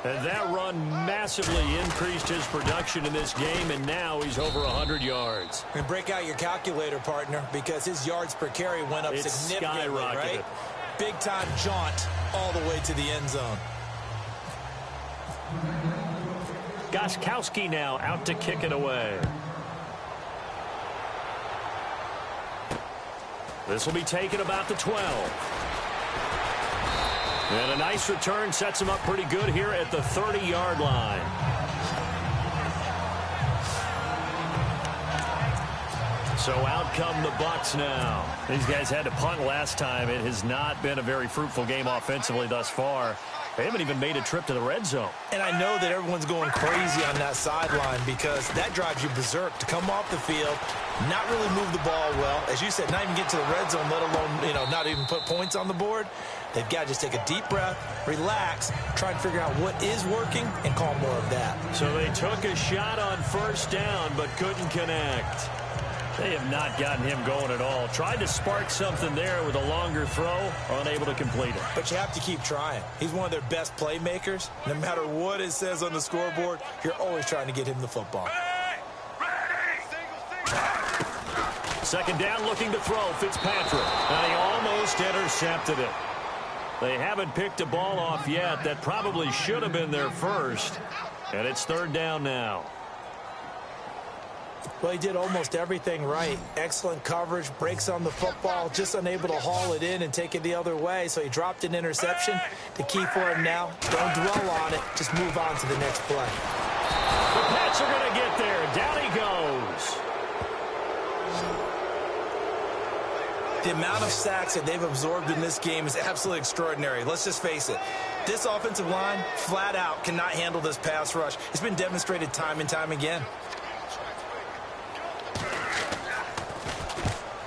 And that run massively increased his production in this game, and now he's over 100 yards. And break out your calculator, partner, because his yards per carry went up significantly, right? Big-time jaunt all the way to the end zone. Gostkowski now out to kick it away. This will be taken about the 12. And a nice return sets him up pretty good here at the 30-yard line. So out come the Bucs now. These guys had to punt last time. It has not been a very fruitful game offensively thus far. They haven't even made a trip to the red zone. And I know that everyone's going crazy on that sideline because that drives you berserk to come off the field, not really move the ball well. As you said, not even get to the red zone, let alone, not even put points on the board. They've got to just take a deep breath, relax, try and figure out what is working, and call more of that. So they took a shot on 1st down, but couldn't connect. They have not gotten him going at all. Tried to spark something there with a longer throw, unable to complete it. But you have to keep trying. He's one of their best playmakers. No matter what it says on the scoreboard, you're always trying to get him the football. Second down, looking to throw, Fitzpatrick. And he almost intercepted it. They haven't picked a ball off yet. That probably should have been their first. And it's 3rd down now. Well, he did almost everything right. Excellent coverage, breaks on the football, just unable to haul it in and take it the other way. So he dropped an interception. The key for him now, don't dwell on it. Just move on to the next play. The Pats are going to get there. Down he goes. The amount of sacks that they've absorbed in this game is absolutely extraordinary. Let's just face it. This offensive line, flat out, cannot handle this pass rush. It's been demonstrated time and time again.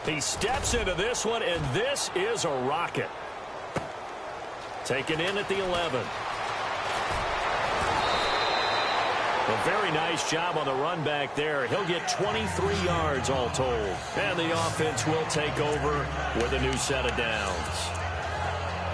He steps into this one, and this is a rocket. Taken in at the 11. A very nice job on the run back there. He'll get 23 yards all told. And the offense will take over with a new set of downs.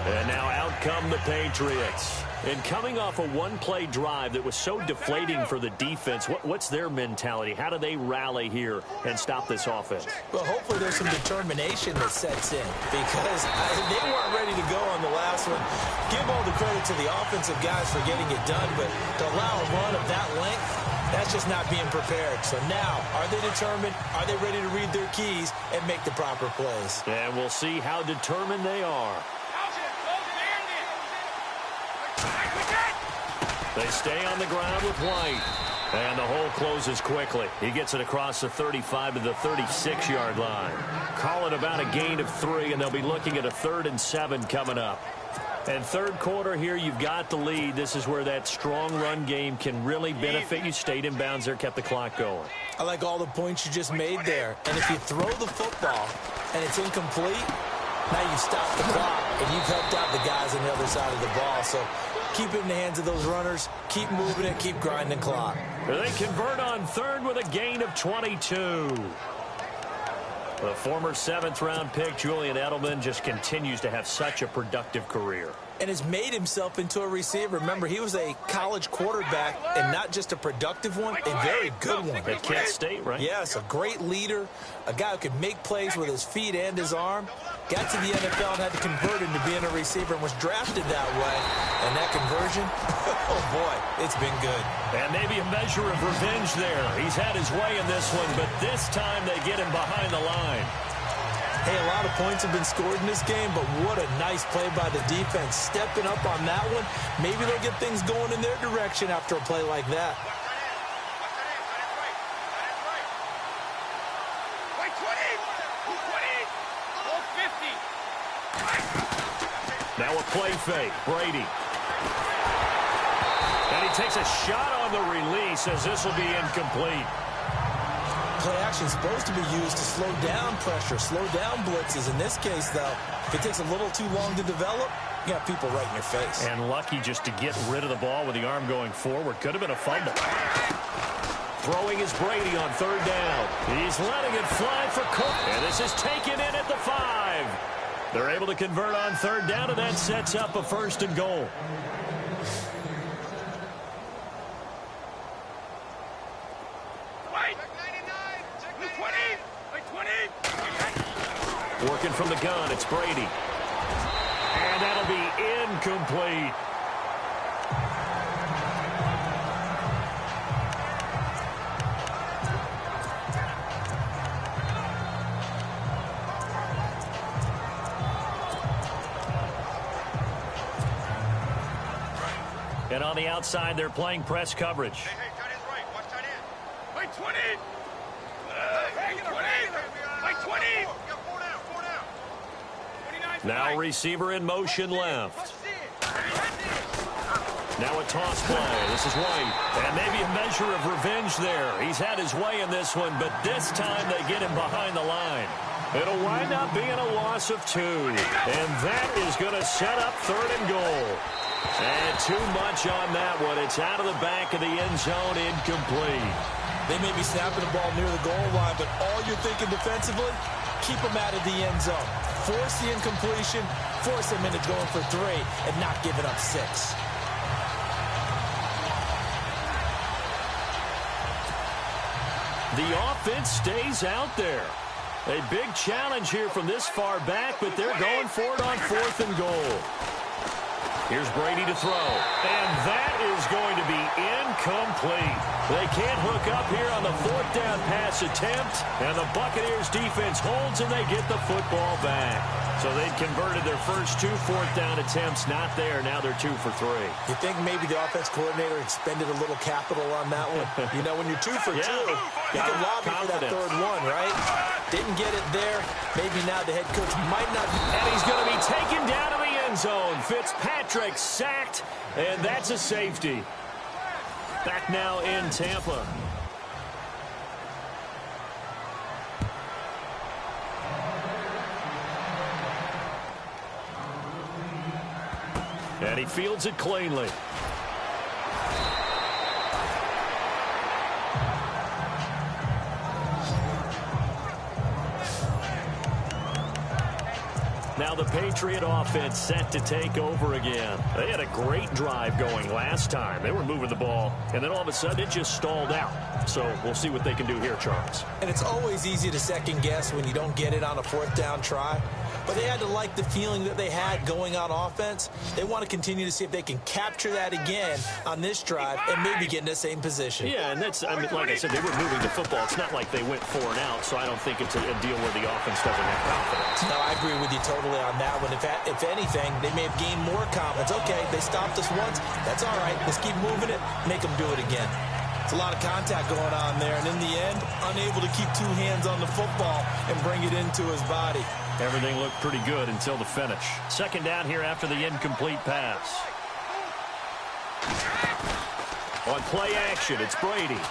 And now out come the Patriots. And coming off a one-play drive that was so deflating for the defense, what's their mentality? How do they rally here and stop this offense? Well, hopefully there's some determination that sets in because they weren't ready to go on the last one. Give all the credit to the offensive guys for getting it done, but to allow a run of that length, that's just not being prepared. So now, are they determined? Are they ready to read their keys and make the proper plays? And we'll see how determined they are. They stay on the ground with White. And the hole closes quickly. He gets it across the 35 to the 36-yard line. Call it about a gain of 3, and they'll be looking at a 3rd and 7 coming up. And third quarter here, you've got the lead. This is where that strong run game can really benefit you. Stayed in bounds there, kept the clock going. I like all the points you just made there. And if you throw the football and it's incomplete, now you stop the clock, and you've helped out the guys on the other side of the ball. So keep it in the hands of those runners. Keep moving it. Keep grinding clock. They convert on 3rd with a gain of 22. The former 7th-round pick, Julian Edelman, just continues to have such a productive career. And has made himself into a receiver. Remember, he was a college quarterback, and not just a productive one, a very good one. At Kent State, right? Yes, a great leader, a guy who could make plays with his feet and his arm. Got to the NFL and had to convert into being a receiver and was drafted that way. And that conversion, oh boy, it's been good. And maybe a measure of revenge there. He's had his way in this one, but this time they get him behind the line. Hey, a lot of points have been scored in this game, but what a nice play by the defense. Stepping up on that one, maybe they'll get things going in their direction after a play like that. Now a play fake, Brady. And he takes a shot on the release as this will be incomplete. Play action is supposed to be used to slow down pressure, slow down blitzes. In this case, though, if it takes a little too long to develop, you got people right in your face. And lucky just to get rid of the ball with the arm going forward. Could have been a fumble. Throwing is Brady on 3rd down. He's letting it fly for Cook. And this is taken in at the 5. They're able to convert on 3rd down, and that sets up a 1st and goal. Working from the gun, it's Brady. And that'll be incomplete. And on the outside, they're playing press coverage. Hey, tight end's right. Watch tight end. Wait, 20. Now receiver in motion left. Now a toss play. This is White. And maybe a measure of revenge there. He's had his way in this one, but this time they get him behind the line. It'll wind up being a loss of 2. And that is going to set up 3rd and goal. And too much on that one. It's out of the back of the end zone, incomplete. They may be snapping the ball near the goal line, but all you're thinking defensively, keep them out of the end zone. Force the incompletion, force them into going for 3, and not giving up 6. The offense stays out there. A big challenge here from this far back, but they're going for it on 4th and goal. Here's Brady to throw, and that is going to be incomplete. They can't hook up here on the 4th down pass attempt, and the Buccaneers defense holds, and they get the football back. So they'd converted their first 2 fourth-down attempts. Not there. Now they're 2 for 3. You think maybe the offense coordinator expended a little capital on that one? You know, when you're 2 for 2, you can lobby for that third one, right? Didn't get it there. Maybe now the head coach might not. And he's going to be taken down to the end zone. Fitzpatrick sacked, and that's a safety. Back now in Tampa. And he fields it cleanly. Now the Patriot offense set to take over again. They had a great drive going last time. They were moving the ball, and then all of a sudden it just stalled out. So we'll see what they can do here, Charles. And it's always easy to second guess when you don't get it on a fourth down try. But they had to like the feeling that they had going on offense. They want to continue to see if they can capture that again on this drive and maybe get in the same position. Yeah, and that's, I mean, like I said, they were moving the football. It's not like they went 4 and out, so I don't think it's a deal where the offense doesn't have confidence. No, I agree with you totally on that one. If anything, they may have gained more confidence. Okay, they stopped us once. That's all right. Let's keep moving it. Make them do it again. It's a lot of contact going on there, and in the end, unable to keep 2 hands on the football and bring it into his body. Everything looked pretty good until the finish. Second down here after the incomplete pass. On play action, it's Brady.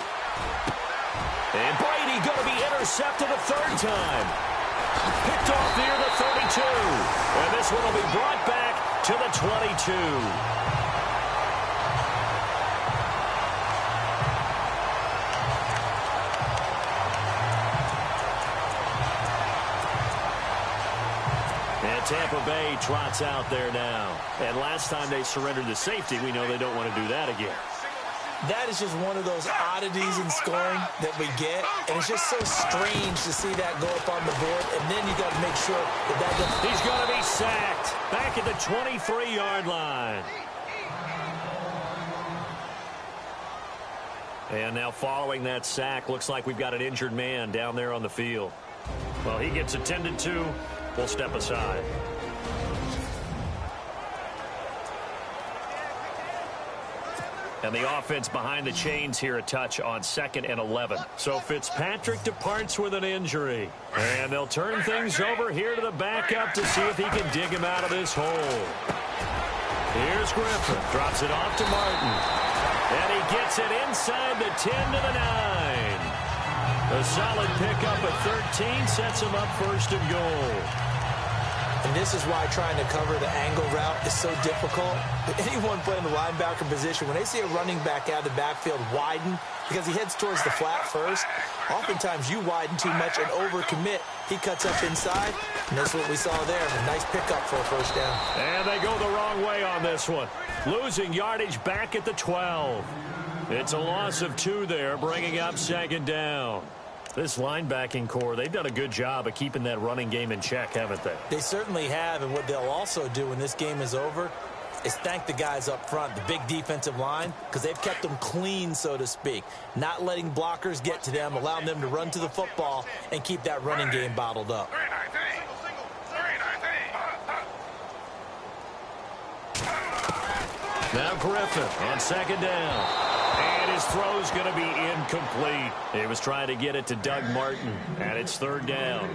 And Brady going to be intercepted a 3rd time. Picked off near the 32. And this one will be brought back to the 22. Tampa Bay trots out there now. And last time they surrendered the safety, we know they don't want to do that again. That is just one of those oddities in scoring that we get. And it's just so strange to see that go up on the board. And then you got to make sure that doesn't. He's going to be sacked back at the 23-yard line. And now following that sack, looks like we've got an injured man down there on the field. Well, he gets attended to. We'll step aside. And the offense behind the chains here a touch on 2nd and 11. So Fitzpatrick departs with an injury. And they'll turn things over here to the backup to see if he can dig him out of this hole. Here's Griffin. Drops it off to Martin. And he gets it inside the 10 to the 9. A solid pickup at 13 sets him up 1st and goal. And this is why trying to cover the angle route is so difficult. Anyone playing the linebacker position, when they see a running back out of the backfield widen, because he heads towards the flat first, oftentimes you widen too much and overcommit. He cuts up inside, and that's what we saw there. A nice pickup for a 1st down. And they go the wrong way on this one. Losing yardage back at the 12. It's a loss of 2 there, bringing up 2nd down. This linebacking core, they've done a good job of keeping that running game in check, haven't they? They certainly have, and what they'll also do when this game is over is thank the guys up front, the big defensive line, because they've kept them clean, so to speak. Not letting blockers get to them, allowing them to run to the football and keep that running game bottled up. Now Griffin on 2nd down. And his throw's going to be incomplete. He was trying to get it to Doug Martin, and it's 3rd down.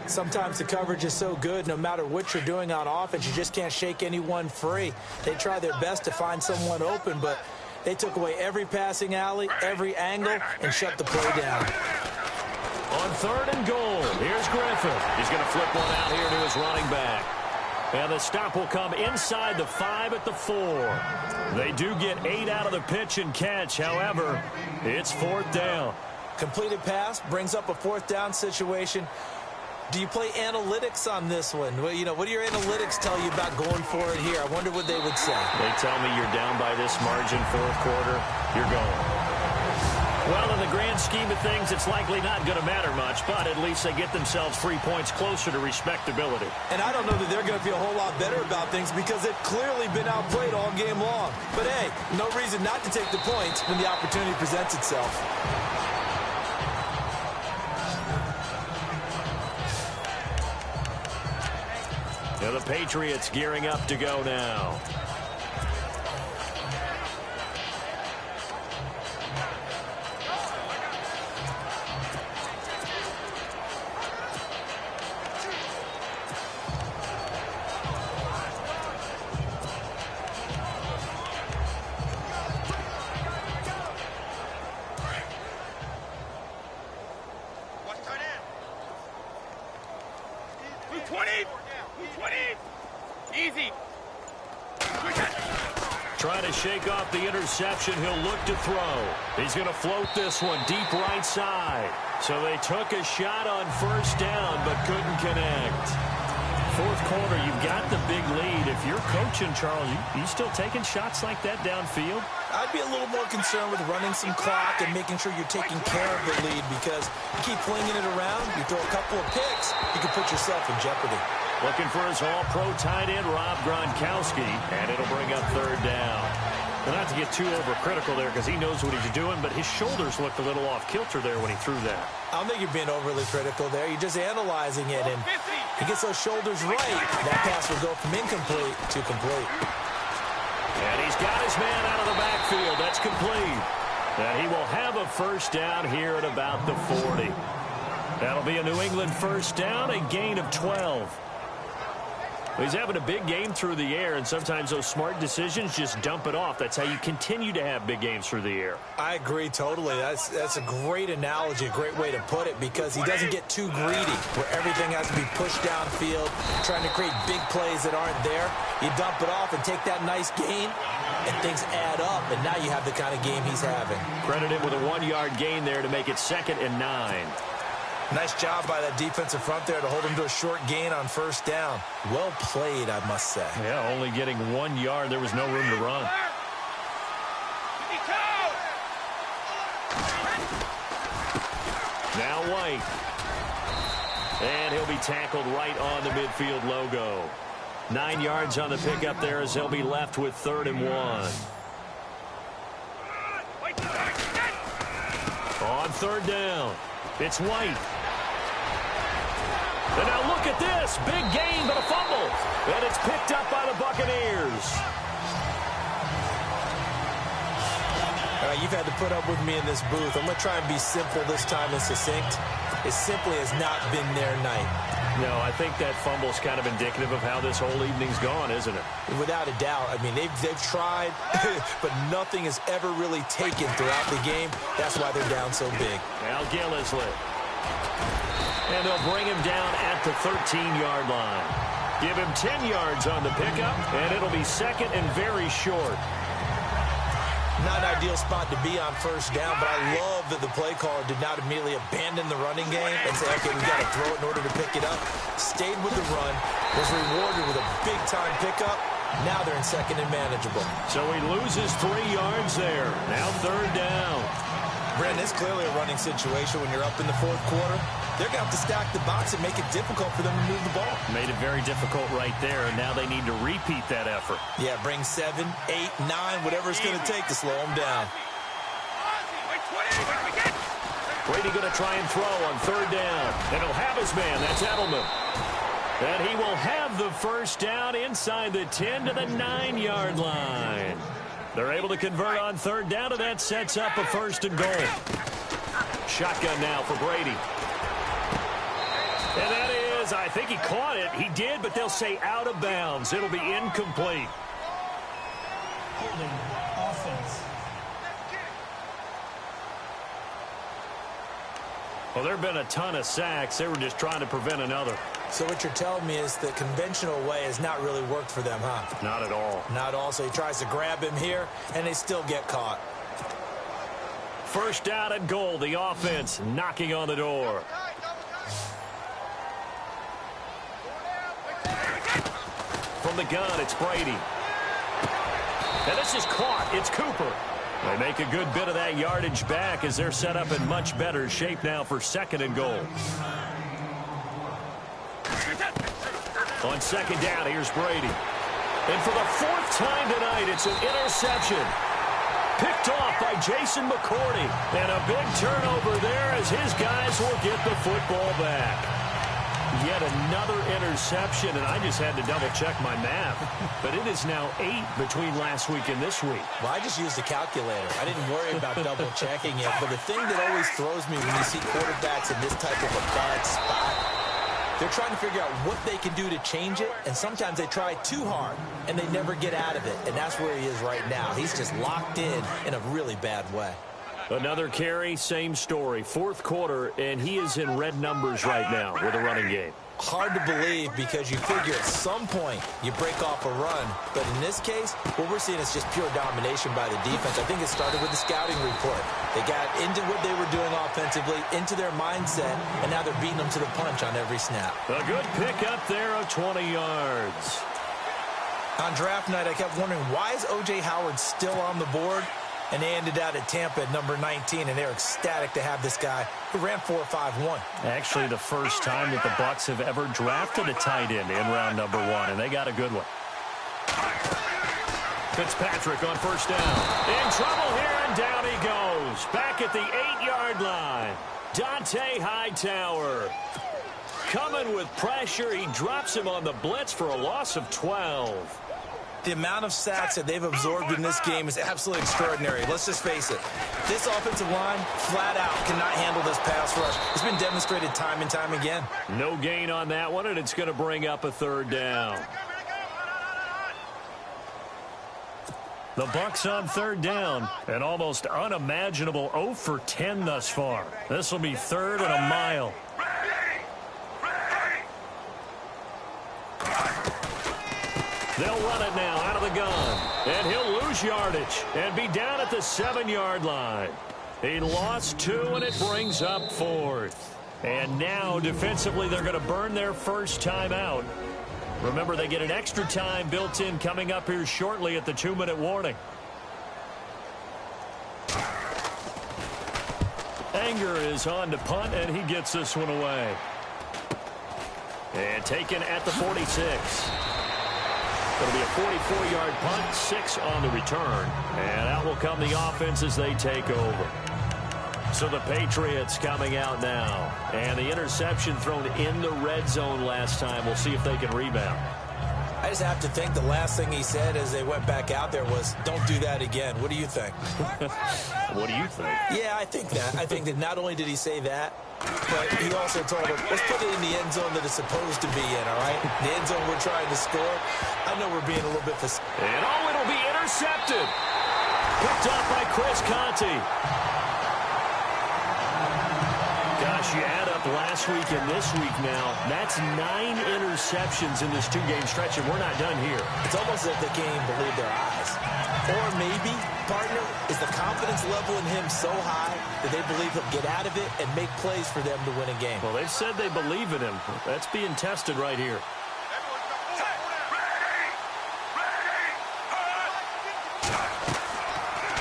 Sometimes the coverage is so good, no matter what you're doing on offense, you just can't shake anyone free. They try their best to find someone open, but they took away every passing alley, every angle, and shut the play down. On 3rd and goal, here's Griffin. He's going to flip one out here to his running back. And the stop will come inside the 5 at the 4. They do get 8 out of the pitch and catch. However, it's 4th down. Completed pass brings up a 4th down situation. Do you play analytics on this one? Well, you know, what do your analytics tell you about going for it here? I wonder what they would say. They tell me you're down by this margin 4th quarter, you're going. Well, in the grand scheme of things, it's likely not going to matter much, but at least they get themselves 3 points closer to respectability. And I don't know that they're going to feel a whole lot better about things because they've clearly been outplayed all game long. But, hey, no reason not to take the points when the opportunity presents itself. And the Patriots gearing up to go now. Trying to shake off the interception. He'll look to throw. He's going to float this one deep right side. So they took a shot on first down but couldn't connect. Fourth quarter, you've got the big lead. If you're coaching, Charles, you still taking shots like that downfield? I'd be a little more concerned with running some clock and making sure you're taking care of the lead, because you keep flinging it around, you throw a couple of picks, you can put yourself in jeopardy. Looking for his all-pro tight end, Rob Gronkowski, and it'll bring up third down. Well, not to get too overcritical there because he knows what he's doing, but his shoulders looked a little off-kilter there when he threw that. I don't think you're being overly critical there. You're just analyzing it, and he gets those shoulders right. That pass will go from incomplete to complete. And he's got his man out of the backfield. That's complete. And he will have a first down here at about the 40. That'll be a New England first down, a gain of 12. He's having a big game through the air, and sometimes those smart decisions just dump it off. That's how you continue to have big games through the air. I agree totally. That's a great analogy, a great way to put it, because he doesn't get too greedy where everything has to be pushed downfield, trying to create big plays that aren't there. You dump it off and take that nice gain, and things add up, and now you have the kind of game he's having. Credit him with a 1-yard gain there to make it 2nd and 9. Nice job by that defensive front there to hold him to a short gain on first down. Well played, I must say. Yeah, only getting 1 yard. There was no room to run. Now White. And he'll be tackled right on the midfield logo. 9 yards on the pickup there as they'll be left with 3rd and 1. On 3rd down, it's White. And now look at this. Big gain, but a fumble. And it's picked up by the Buccaneers. All right, you've had to put up with me in this booth. I'm going to try and be simple this time and succinct. It simply has not been their night. No, I think that fumble's kind of indicative of how this whole evening's gone, isn't it? Without a doubt. I mean, they've tried, but nothing has ever really taken throughout the game. That's why they're down so big. Al Gillisley. And they'll bring him down at the 13-yard line. Give him 10 yards on the pickup, and it'll be 2nd and very short. Not an ideal spot to be on first down, but I love that the play caller did not immediately abandon the running game and say, okay, we've got to throw it in order to pick it up. Stayed with the run, was rewarded with a big-time pickup. Now they're in 2nd and manageable. So he loses 3 yards there. Now 3rd down. Brandon, it's clearly a running situation when you're up in the 4th quarter. They're going to have to stack the box and make it difficult for them to move the ball. Made it very difficult right there, and now they need to repeat that effort. Yeah, bring 7, 8, 9, whatever it's going to take to slow them down. Brady going to try and throw on 3rd down, and he'll have his man. That's Edelman. And he will have the first down inside the 10 to the 9-yard line. They're able to convert on 3rd down, and that sets up a 1st and goal. Shotgun now for Brady. And that is, I think he caught it. He did, but they'll say out of bounds. It'll be incomplete. Holding offense. Well, there have been a ton of sacks. They were just trying to prevent another. So what you're telling me is the conventional way has not really worked for them, huh? Not at all. Not at all. So he tries to grab him here, and they still get caught. First down and goal. The offense knocking on the door. From the gun, it's Brady. And this is caught. It's Cooper. They make a good bit of that yardage back as they're set up in much better shape now for 2nd and goal. On 2nd down, here's Brady. And for the 4th time tonight, it's an interception. Picked off by Jason McCourty. And a big turnover there as his guys will get the football back. Yet another interception, and I just had to double-check my math. But it is now 8 between last week and this week. Well, I just used a calculator. I didn't worry about double-checking it. But the thing that always throws me when you see quarterbacks in this type of a bad spot, they're trying to figure out what they can do to change it, and sometimes they try too hard, and they never get out of it. And that's where he is right now. He's just locked in a really bad way. Another carry, same story. Fourth quarter, and he is in red numbers right now with a running game. Hard to believe because you figure at some point you break off a run. But in this case, what we're seeing is just pure domination by the defense. I think it started with the scouting report. They got into what they were doing offensively, into their mindset, and now they're beating them to the punch on every snap. A good pick up there of 20 yards. On draft night, I kept wondering, why is O.J. Howard still on the board? And they ended out at Tampa at number 19, and they're ecstatic to have this guy who ran 4.51. Actually, the first time that the Bucs have ever drafted a tight end in round number 1, and they got a good one. Fitzpatrick on first down. In trouble here, and down he goes. Back at the 8-yard line. Dante Hightower coming with pressure. He drops him on the blitz for a loss of 12. The amount of sacks that they've absorbed in this game is absolutely extraordinary. Let's just face it. This offensive line, flat out, cannot handle this pass rush. It's been demonstrated time and time again. No gain on that one, and it's going to bring up a third down. The Bucs on third down. An almost unimaginable 0 for 10 thus far. This will be third and a mile. They'll run it now out of the gun. And he'll lose yardage and be down at the 7-yard line. He lost 2, and it brings up 4th. And now, defensively, they're going to burn their first time out. Remember, they get an extra time built in coming up here shortly at the 2-minute warning. Anger is on to punt, and he gets this one away. And taken at the 46. It'll be a 44-yard punt, 6 on the return. And out will come the offense as they take over. So the Patriots coming out now. And the interception thrown in the red zone last time. We'll see if they can rebound. I just have to think the last thing he said as they went back out there was, don't do that again. What do you think? What do you think? Yeah, I think that. I think that not only did he say that, but he also told him, let's put it in the end zone that it's supposed to be in, all right? The end zone we're trying to score. I know we're being a little bit And it'll be intercepted. Picked up by Chris Conte. Gosh, you add up last week and this week now. That's 9 interceptions in this 2-game stretch, and we're not done here. It's almost as if they can't even believe their eyes. Or maybe, partner, is the confidence level in him so high that they believe he'll get out of it and make plays for them to win a game. Well, they've said they believe in him. That's being tested right here.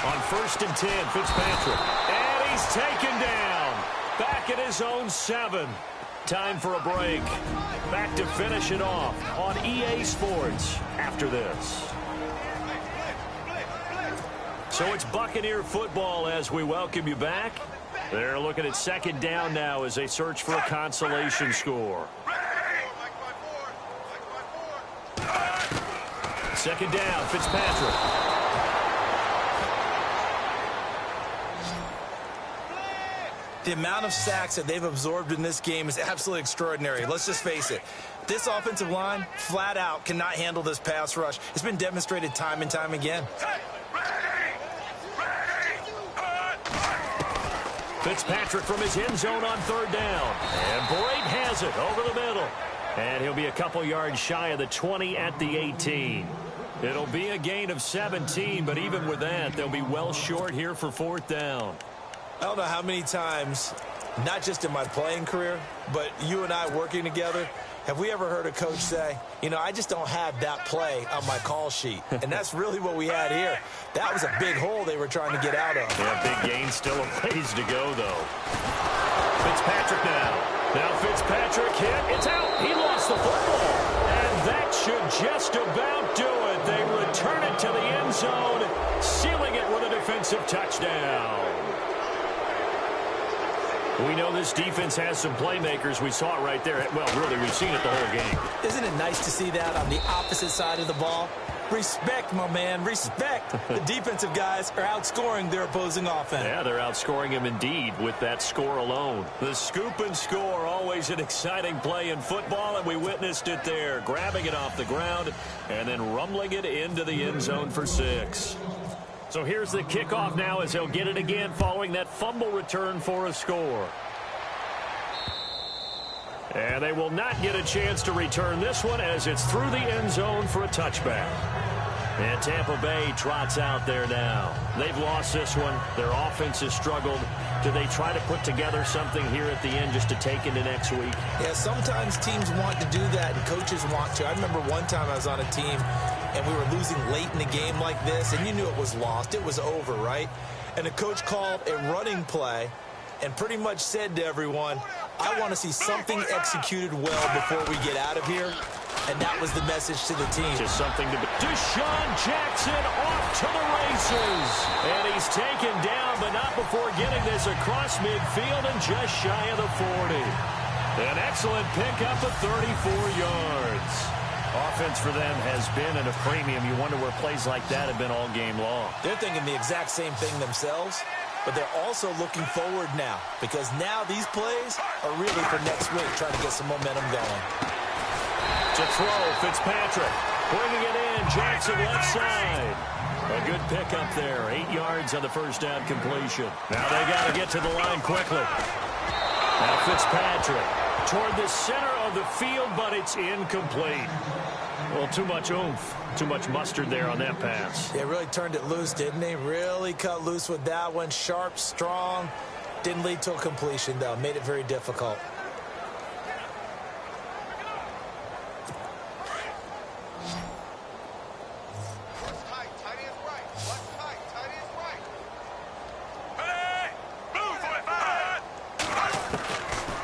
On 1st and 10, Fitzpatrick. And he's taken down. Back at his own 7. Time for a break. Back to finish it off on EA Sports after this. So it's Buccaneer football as we welcome you back. They're looking at second down now as they search for a consolation score. Second down, Fitzpatrick. The amount of sacks that they've absorbed in this game is absolutely extraordinary. Let's just face it. This offensive line, flat out, cannot handle this pass rush. It's been demonstrated time and time again. Fitzpatrick from his end zone on third down. And Brate has it over the middle. And he'll be a couple yards shy of the 20 at the 18. It'll be a gain of 17, but even with that, they'll be well short here for 4th down. I don't know how many times, not just in my playing career, but you and I working together, have we ever heard a coach say, you know, I just don't have that play on my call sheet. And that's really what we had here. That was a big hole they were trying to get out of. Yeah, big gain, still a ways to go, though. Fitzpatrick now. Now Fitzpatrick hit. It's out. He lost the football. And that should just about do it. They return it to the end zone, sealing it with a defensive touchdown. We know this defense has some playmakers. We saw it right there. Well, really, we've seen it the whole game. Isn't it nice to see that on the opposite side of the ball? Respect, my man, respect. The defensive guys are outscoring their opposing offense. Yeah, they're outscoring him indeed with that score alone. The scoop and score, always an exciting play in football, and we witnessed it there. Grabbing it off the ground and then rumbling it into the end zone for 6. So here's the kickoff now as they'll get it again following that fumble return for a score. And they will not get a chance to return this one as it's through the end zone for a touchback. And Tampa Bay trots out there now. They've lost this one. Their offense has struggled. Do they try to put together something here at the end just to take into next week? Yeah, sometimes teams want to do that and coaches want to. I remember one time I was on a team and we were losing late in the game like this, and you knew it was lost. It was over, right? And the coach called a running play and pretty much said to everyone, I want to see something executed well before we get out of here. And that was the message to the team. Just something to be. Deshaun Jackson off to the races. And he's taken down, but not before getting this across midfield and just shy of the 40. An excellent pickup of 34 yards. Offense for them has been at a premium. You wonder where plays like that have been all game long. They're thinking the exact same thing themselves, but they're also looking forward now because now these plays are really for next week, trying to get some momentum going. To throw, Fitzpatrick bringing it in. Jackson left side. A good pickup there. 8 yards on the first down completion. Now they got to get to the line quickly. Now Fitzpatrick toward the center of the field, but it's incomplete. Well, too much oomph, too much mustard there on that pass. They really turned it loose, didn't they? Really cut loose with that one. Sharp, strong. Didn't lead to a completion, though. Made it very difficult.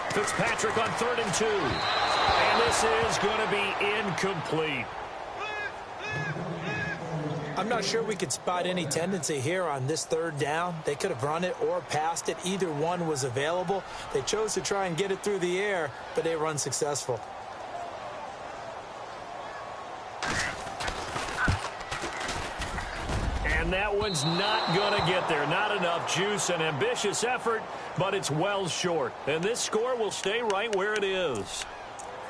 Fitzpatrick on 3rd and 2. And this is going to be incomplete. I'm not sure we could spot any tendency here on this 3rd down. They could have run it or passed it. Either one was available. They chose to try and get it through the air, but they were unsuccessful. And that one's not going to get there. Not enough juice. An ambitious effort, but it's well short. And this score will stay right where it is.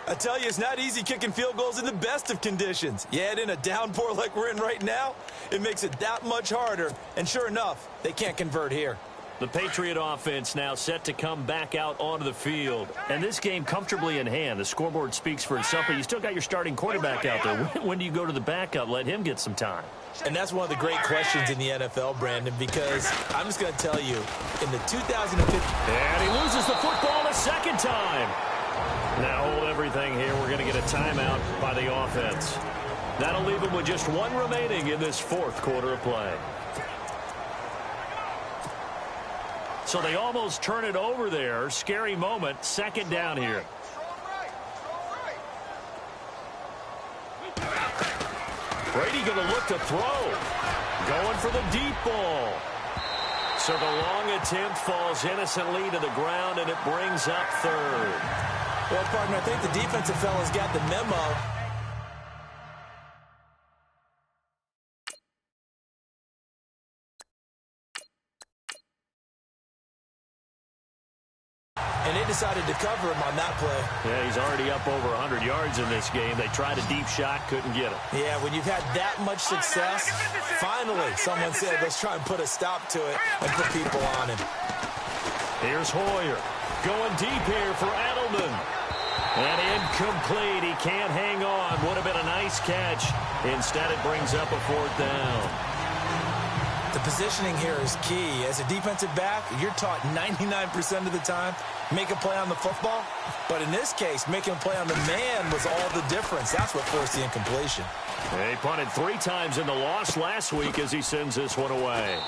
I tell you, it's not easy kicking field goals in the best of conditions. You add in a downpour like we're in right now, it makes it that much harder. And sure enough, they can't convert here. The Patriot offense now set to come back out onto the field. And this game comfortably in hand. The scoreboard speaks for itself, but you still got your starting quarterback out there. When do you go to the backup? Let him get some time. And that's one of the great questions in the NFL, Brandon, because I'm just going to tell you, in the 2015... And he loses the football a second time. Now hold everything here. We're going to get a timeout by the offense. That'll leave them with just one remaining in this 4th quarter of play. So they almost turn it over there. Scary moment. 2nd down here. Brady going to look to throw. Going for the deep ball. So the long attempt falls innocently to the ground, and it brings up 3rd. Well, partner, I think the defensive fella's got the memo. And they decided to cover him on that play. Yeah, he's already up over 100 yards in this game. They tried a deep shot, couldn't get it. Yeah, when you've had that much success, finally someone said, let's try and put a stop to it and put people on him. Here's Hoyer going deep here for Edelman. And incomplete. He can't hang on. Would have been a nice catch. Instead, it brings up a 4th down. The positioning here is key. As a defensive back, you're taught 99% of the time, make a play on the football. But in this case, making a play on the man was all the difference. That's what forced the incompletion. He punted 3 times in the loss last week as he sends this one away.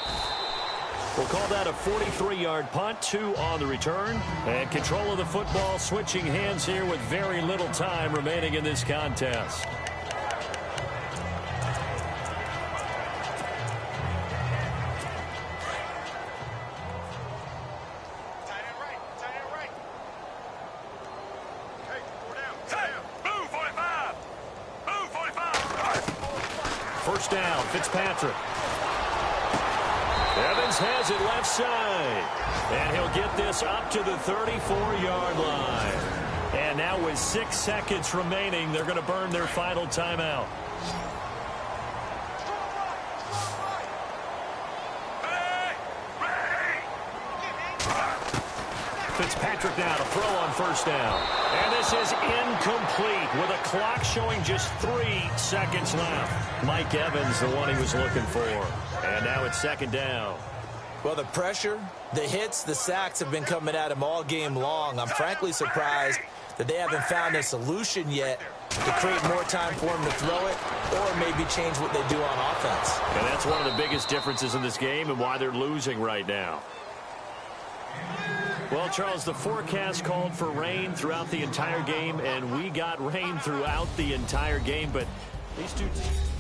We'll call that a 43-yard punt, 2 on the return. And control of the football switching hands here with very little time remaining in this contest. down. Fitzpatrick. Evans has it left side. And he'll get this up to the 34-yard line. And now with 6 seconds remaining, they're going to burn their final timeout. Fitzpatrick now to throw on first down. And this is incomplete with a clock showing just 3 seconds left. Mike Evans, the one he was looking for. And now it's second down. Well, the pressure, the hits, the sacks have been coming at him all game long. I'm frankly surprised that they haven't found a solution yet to create more time for him to throw it or maybe change what they do on offense. And that's one of the biggest differences in this game and why they're losing right now. Well, Charles, the forecast called for rain throughout the entire game, and we got rain throughout the entire game, but these two teams...